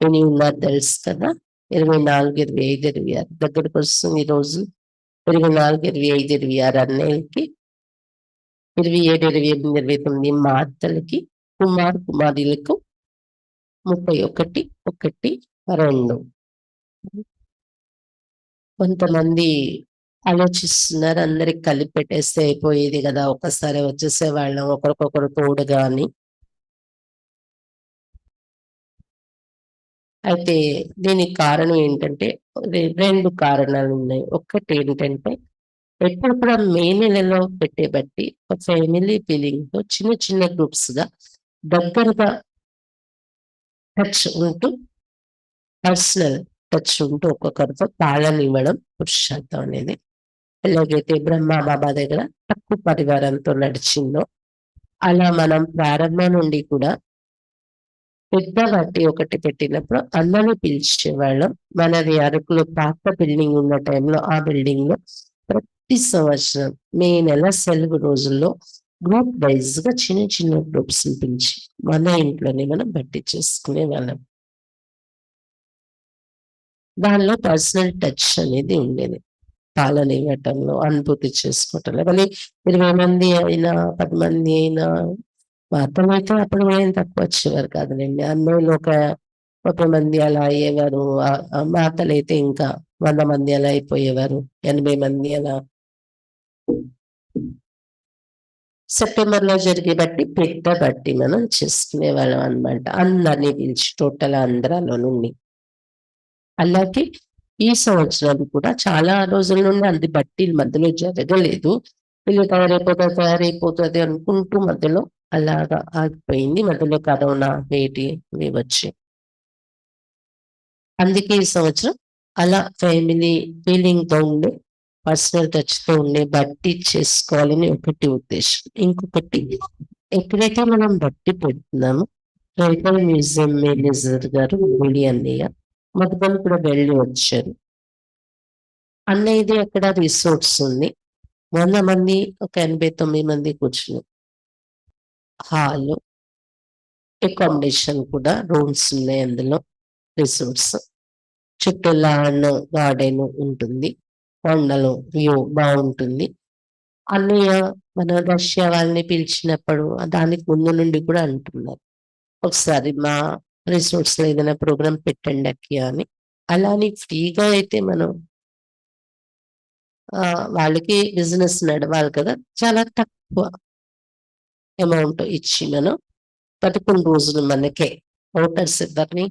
విని ఉన్నారు తెలుసు కదా. 24, 25, 26 దగ్గరకు వస్తుంది. ఈ రోజు 24, 25, 26 అన్నయ్యలకి, 27, 28, 29 మా అత్తలకి, కుమారులకు 31, 1, 2. కొంతమంది ఆలోచిస్తున్నారు అందరికి కలిపి పెట్టేస్తే అయిపోయేది కదా, ఒక్కసారి వచ్చేసే వాళ్ళం ఒకరికొకరు తోడుగా అని. అయితే దీనికి కారణం ఏంటంటే 2 కారణాలు ఉన్నాయి. ఒకటి ఏంటంటే ఎప్పుడు కూడా మే నెలలో పెట్టే బట్టి ఒక ఫ్యామిలీ ఫీలింగ్‌తో చిన్న చిన్న గ్రూప్స్‌గా దగ్గరగా టచ్ ఉంటూ పర్సనల్ టచ్ ఉంటూ ఒక్కొక్కరితో తాళనివ్వడం పురుషార్థం అనేది. ఎలాగైతే బ్రహ్మ బాబా దగ్గర తక్కువ పరివారంతో నడిచిందో, అలా మనం ప్రారంభం నుండి కూడా పెద్ద వడ్డీ ఒకటి పెట్టినప్పుడు అందరిని పిలిచేవాళ్ళం. మనది అరకులో పాత బిల్డింగ్ ఉన్న టైంలో ఆ బిల్డింగ్‌లో ప్రతి సంవత్సరం మే నెల సెలవు రోజుల్లో గ్రూప్ వైస్‌గా చిన్న చిన్న గ్రూప్స్‌ని పిలిచి మన ఇంట్లోనే మనం బడ్డీ చేసుకునేవాళ్ళం. దానిలో పర్సనల్ టచ్ అనేది ఉండేది. పాలనివ్వటంలో, అనుభూతి చేసుకోవటంలో. మళ్ళీ 20 మంది అయినా, 10 మంది అయినా మా అత్తమైతే అప్పుడు ఏం తక్కువ వచ్చేవారు కాదులెండి. అన్నోళ్ళు ఒక 30 మంది అలా అయ్యేవారు. మా అత్తలైతే ఇంకా 100 మంది అలా అయిపోయేవారు. 80 మంది అలా. సెప్టెంబర్‌లో జరిగే బట్టి పెద్ద బట్టి మనం చేసుకునేవాళ్ళం అన్నమాట. అందరిని పిలిచి టోటల్ ఆంధ్రాలో నుండి. అలాగే ఈ సంవత్సరం కూడా చాలా రోజుల నుండి అది బట్టీలు మధ్యలో జరగలేదు. వీళ్ళు తయారైపోతది అనుకుంటూ మధ్యలో అలాగా ఆగిపోయింది. మధ్యలో కరోనా వేటి ఇవి వచ్చి. అందుకే ఈ సంవత్సరం అలా ఫ్యామిలీ ఫీలింగ్‌తో ఉండే, పర్సనల్ టచ్‌తో ఉండే బట్టి చేసుకోవాలని ఒకటి ఉద్దేశం. ఇంకొకటి ఎక్కడైతే మనం బట్టి పెడుతున్నామో ట్రైబల్ మ్యూజియం మేనేజర్ గారు గుడి అన్నయ్య మధుబన్ కూడా వెళ్ళి వచ్చారు. అన్నయ్యది అక్కడ రిసార్ట్స్ ఉంది. 100 మంది, ఒక 89 మంది కూర్చుని హాలు, అకామిడేషన్ కూడా రూమ్స్ ఉన్నాయి అందులో. రిసార్ట్స్ చుట్టూ లాన్, గార్డెన్ ఉంటుంది. కొండలు వ్యూ బావుంటుంది. అన్నయ్య మన రష్యా వాళ్ళని పిలిచినప్పుడు దానికి ముందు నుండి కూడా అంటున్నారు. ఒకసారి మా రిసార్ట్స్‌లో ఏదైనా ప్రోగ్రామ్ పెట్టండి అక్కయ్య అని. అలా అని ఫ్రీగా అయితే మనం వాళ్ళకి బిజినెస్ నడవాలి కదా! చాలా తక్కువ అమౌంట్ ఇచ్చి మనం 11 రోజులు మనకే హోటల్స్ ఇవ్వని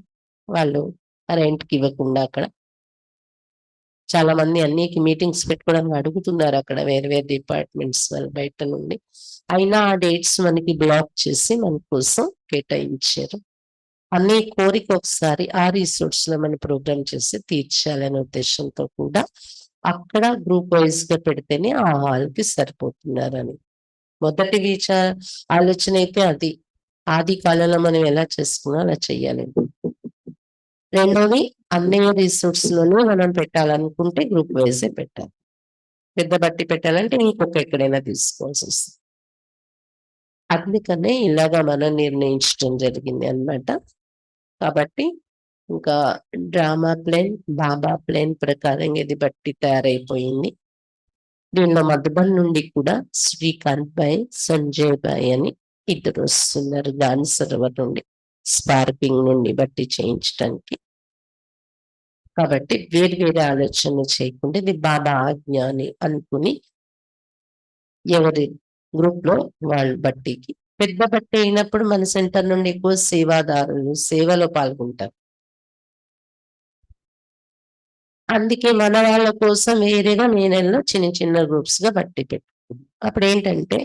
వాళ్ళు రెంట్‌కి ఇవ్వకుండా అక్కడ. చాలా మంది అన్నికి మీటింగ్స్ పెట్టుకోవడానికి అడుగుతున్నారు అక్కడ వేరే వేరే డిపార్ట్మెంట్స్ వాళ్ళు బయట నుండి. అయినా ఆ డేట్స్ మనకి బ్లాక్ చేసి మన కోసం కేటాయించారు. అన్నయ్య కోరిక ఒకసారి ఆ రిసార్ట్స్‌లో మనం ప్రోగ్రామ్ చేసి తీర్చాలనే ఉద్దేశ్యంతో కూడా అక్కడ గ్రూప్ వైస్‌గా పెడితేనే ఆ హాల్‌కి సరిపోతున్నారని. మొదటి ఆలోచన అయితే అది. ఆది కాలంలో మనం ఎలా చేసుకున్నామో అలా చెయ్యాలి. రెండోది అన్నయ్య రిసార్ట్స్‌లోనే మనం పెట్టాలనుకుంటే గ్రూప్ వైసే పెట్టాలి. పెద్ద బట్టి పెట్టాలంటే ఇంకొక ఎక్కడైనా తీసుకోవాల్సొస్తది. అందుకనే ఇలాగా మనం నిర్ణయించటం జరిగింది అన్నమాట. కాబట్టి ఇంకా డ్రామా ప్లాన్, బాబా ప్లాన్ ప్రకారంగా ఇది బట్టి తయారైపోయింది. దీనిలో మధుబన్ నుండి కూడా శ్రీకాంత్ భాయ్, సంజయ్ భాయ్ అని ఇద్దరొస్తున్నారు గాంధీ సరోవర్ నుండి. స్పార్కింగ్ నుండి బట్టి చేయించటానికి. కాబట్టి వేరు వేరే ఆలోచనలు చేయకుండా ఇది బాబా ఆజ్ఞ అని అనుకుని ఎవరి గ్రూప్‌లో వాళ్ళు బట్టీకి. పెద్ద బట్టి అయినప్పుడు మన సెంటర్ నుండి ఎక్కువ సేవాదారులు సేవలో పాల్గొంటారు. అందుకే మన వాళ్ళ కోసం వేరేగా మే నెలలో చిన్న చిన్న గ్రూప్స్‌గా బట్టి పెట్టుకున్నాం. అప్పుడేంటంటే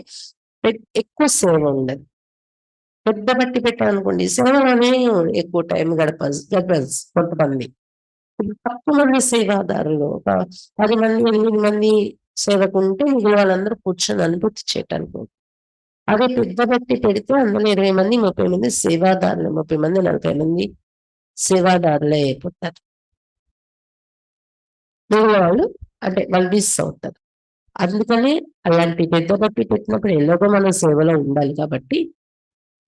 ఎక్కువ సేవ ఉండదు. పెద్ద బట్టి పెట్టామనుకోండి సేవలోనే ఎక్కువ టైం గడపాల్సి కొంతమంది. ఇప్పుడు తక్కువ మంది సేవాదారులు ఒక 10 మంది, 8 మంది సేవకుంటే మిగిలిన వాళ్ళందరూ కూర్చొని అనుభూతి చేయటానికి ఉంటుంది. అదే పెద్ద బట్టి పెడితే అందులో 20 మంది, 30 మంది సేవాదారులు, 30 మంది, 40 మంది సేవాదారులే అయిపోతారు. మిగిలిన వాళ్ళు అంటే వాళ్ళు మిస్ అవుతారు. అందుకని అలాంటి పెద్ద బట్టి పెట్టినప్పుడు ఎలాగో మనం సేవలో ఉండాలి కాబట్టి,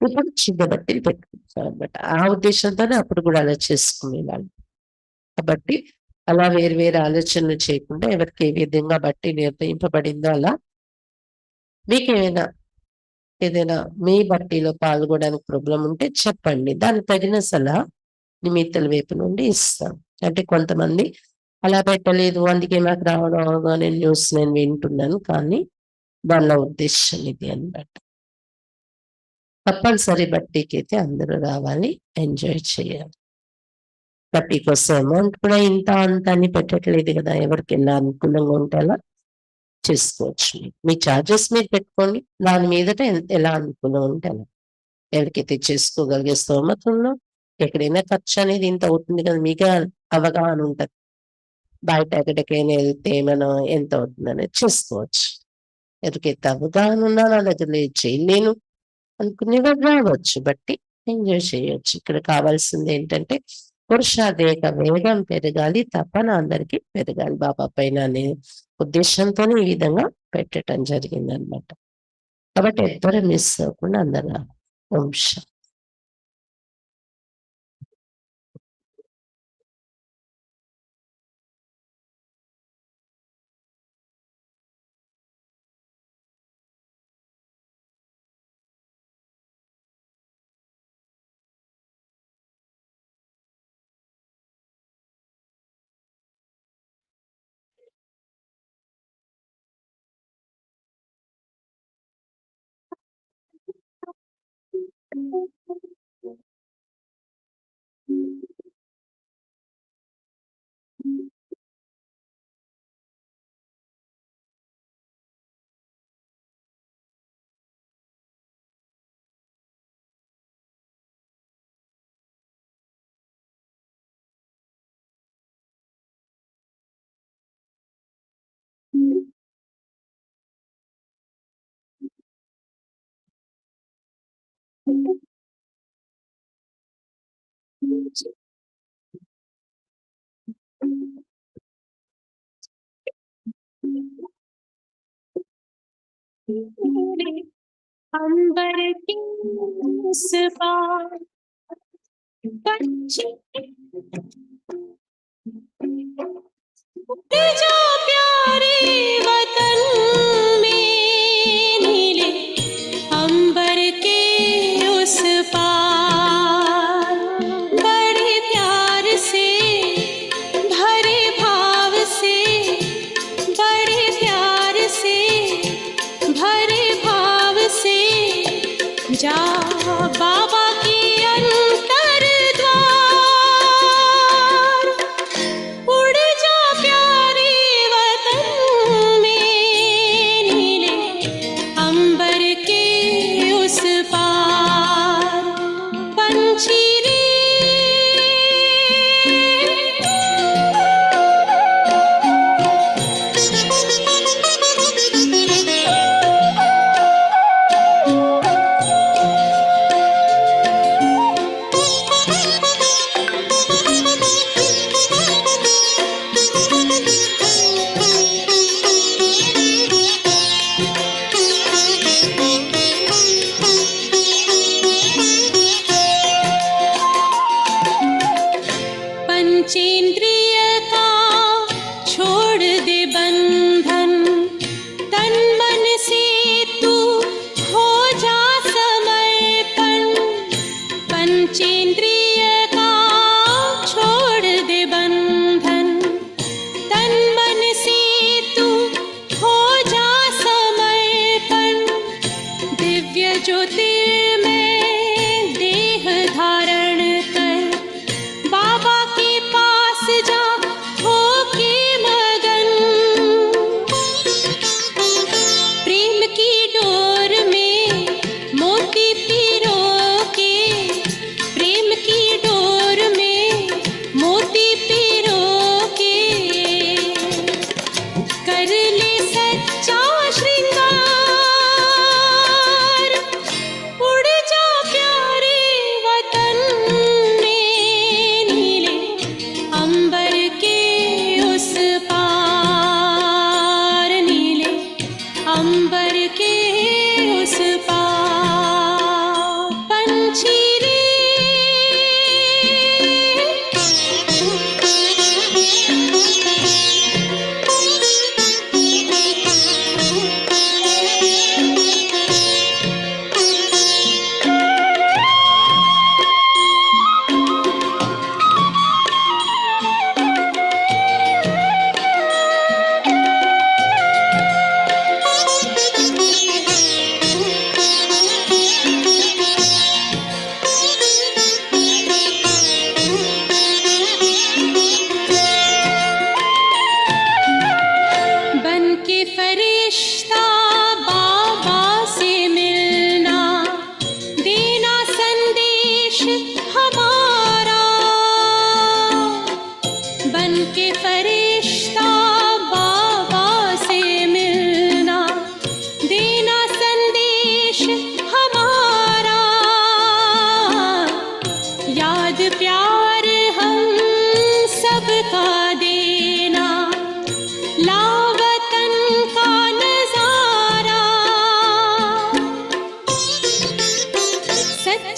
ఇప్పుడు చిన్న బట్టీలు పెట్టుకుంటామనమాట. ఆ ఉద్దేశంతోనే అప్పుడు కూడా అలా చేసుకునేవాళ్ళం. కాబట్టి అలా వేరు వేరు ఆలోచనలు చేయకుండా ఎవరికి ఏ విధంగా బట్టి నిర్ణయింపబడిందో అలా మీకేమైనా ఏదైనా మీ బట్టీలో పాల్గొనడానికి ప్రాబ్లం ఉంటే చెప్పండి. దానికి తగిన సలహా నిమిత్తల వైపు నుండి ఇస్తాం. అంటే కొంతమంది అలా పెట్టలేదు, అందుకే నాకు రావడం అనే న్యూస్ నేను వింటున్నాను. కానీ వాళ్ళ ఉద్దేశం ఇది అన్నమాట. తప్పనిసరి బట్టీకైతే అందరూ రావాలి, ఎంజాయ్ చేయాలి. బట్టీ కోసం అమౌంట్ కూడా ఇంత అంత అని పెట్టట్లేదు కదా! ఎవరికి ఎలా అనుకూలంగా ఉంటే అలా చేసుకోవచ్చు. మీ చార్జెస్ మీరు పెట్టుకోండి. దాని మీదట ఎలా అనుకూలం ఉంటే అలా. ఎవరికైతే చేసుకోగలిగే స్తోమత ఉందో, ఎక్కడైనా ఖర్చు అనేది ఇంత అవుతుంది కదా! మీకే అవగాహన ఉంటది. బయట ఎక్కడికైనా వెళ్తే మనం ఎంత అవుతుందనేది చేసుకోవచ్చు. ఎవరికైతే అవగాహన ఉందో నా దగ్గర లేదు చేయలేను అనుకునేవారు రావచ్చు. బట్టి ఎంజాయ్ చేయొచ్చు. ఇక్కడ కావాల్సిందేంటంటే పురుషార్థేక వేగం పెరగాలి, తపన అందరికీ పెరగాలి బాబా పైన అనే ఉద్దేశంతోనే ఈ విధంగా పెట్టటం జరిగిందనమాట. కాబట్టి ఎవ్వరు మిస్ అవ్వకుండా అందరూ రావాలి. ఓం శాంతి. अंबर की उस पार पंछी उड़ जा प्यारे वतन में, नीले अंबर के उस पार बड़े प्यार से भरे भाव से, बड़े प्यार से भरे भाव से जा बाबा के अंतर द्वार, उड़ जा प्यारे वतन में, नीले अंबर के उस पार पंछी रे पंचेंद्रिय का छोड़ दे बंधन, तन मन से तू हो जा समर्पण। पंचेंद्रिय का छोड़ दे बंधन, तन मन से तू हो जा समर्पण। दिव्य ज्योतिर्मय देह धारण कर बाबा के पास जा होके मगन। प्रेम की डोर में मोती पिरो के, प्रेम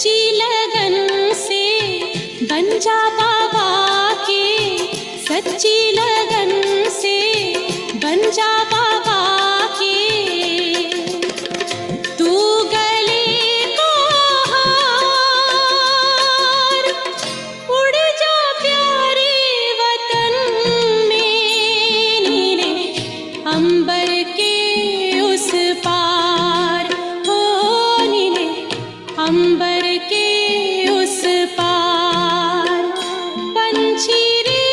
सच्ची लगन से बन जा बाबा के, सच्ची लगन से बन जा बाबा के। तू गले को हार, उड़ जा प्यारे वतन में, नीले अंबर के उस पार हो, नीले अंबर के उस पार। पंछी रे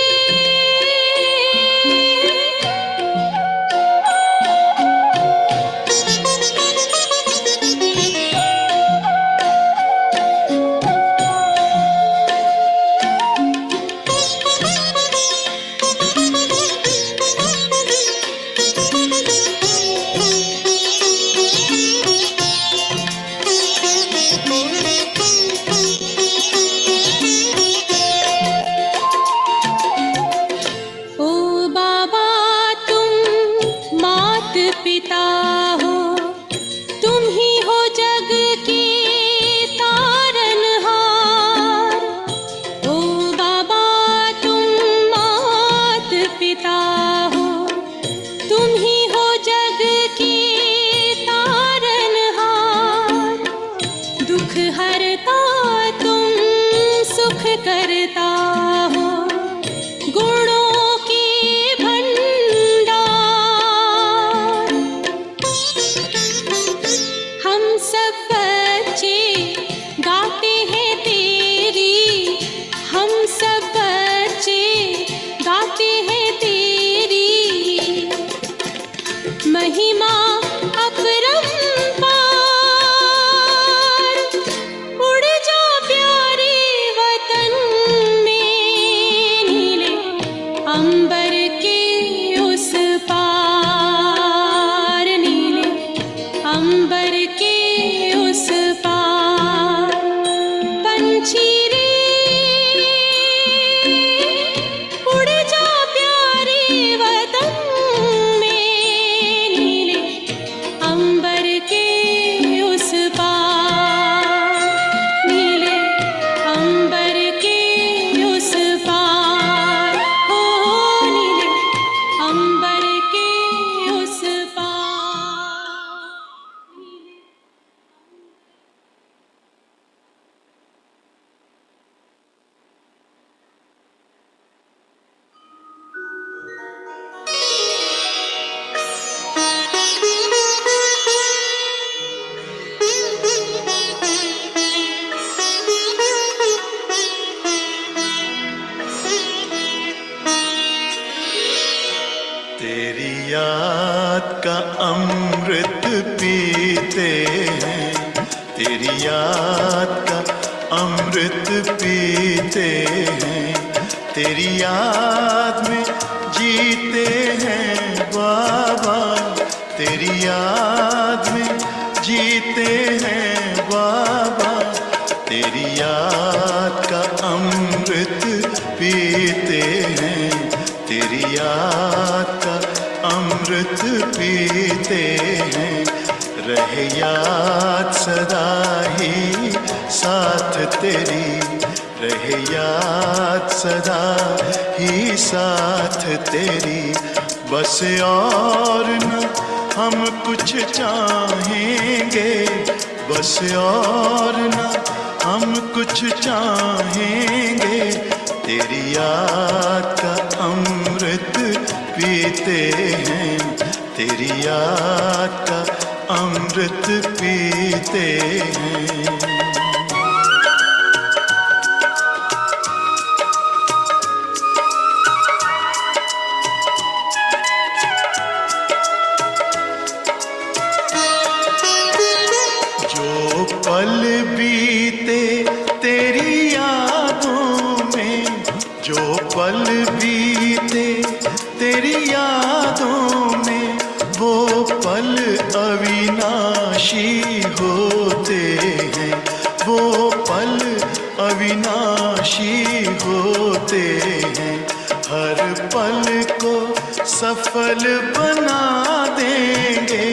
ओ बाबा तुम मात पिता हो, तुम ही हो जग के तारनहार। ओ बाबा तुम मात पिता हो, तुम ही हो जग के तारनहार। दुख हरता तुम सुख करता हो, गुणों के भंडार। हम सब बच्चे गाते हैं तेरी, हम सब बच्चे गाते हैं तेरी महिमा अपरंपार। उड़ जा प्यारे वतन में, नीले अंबर के उस पार, नीले अंबर के उस पार। पंछी रे उड़ जा प्यारे वतन में, नीले अंबर के उस पार, नीले अंबर के उस पार हो, नीले अंबर के उस पार। तेरी याद का अमृत पीते हैं, तेरी याद का अमृत पीते हैं। तेरी याद में जीते हैं बाबा, तेरी याद में जीते हैं बाबा। तेरी याद का अमृत पीते हैं, तेरी याद का अमृत पीते हैं। रहे याद सदा ही साथ तेरी, रहे याद सदा ही साथ तेरी। बस और न हम कुछ चाहेंगे, बस और न हम कुछ चाहेंगे। तेरी याद का अमृत पीते हैं, तेरी याद का अमृत पीते हैं। जो पल बीते तेरी यादों में, जो पल बीते तेरी यादों में, वो पल अविनाशी होते हैं, वो पल अविनाशी होते हैं। हर पल को सफल बना देंगे,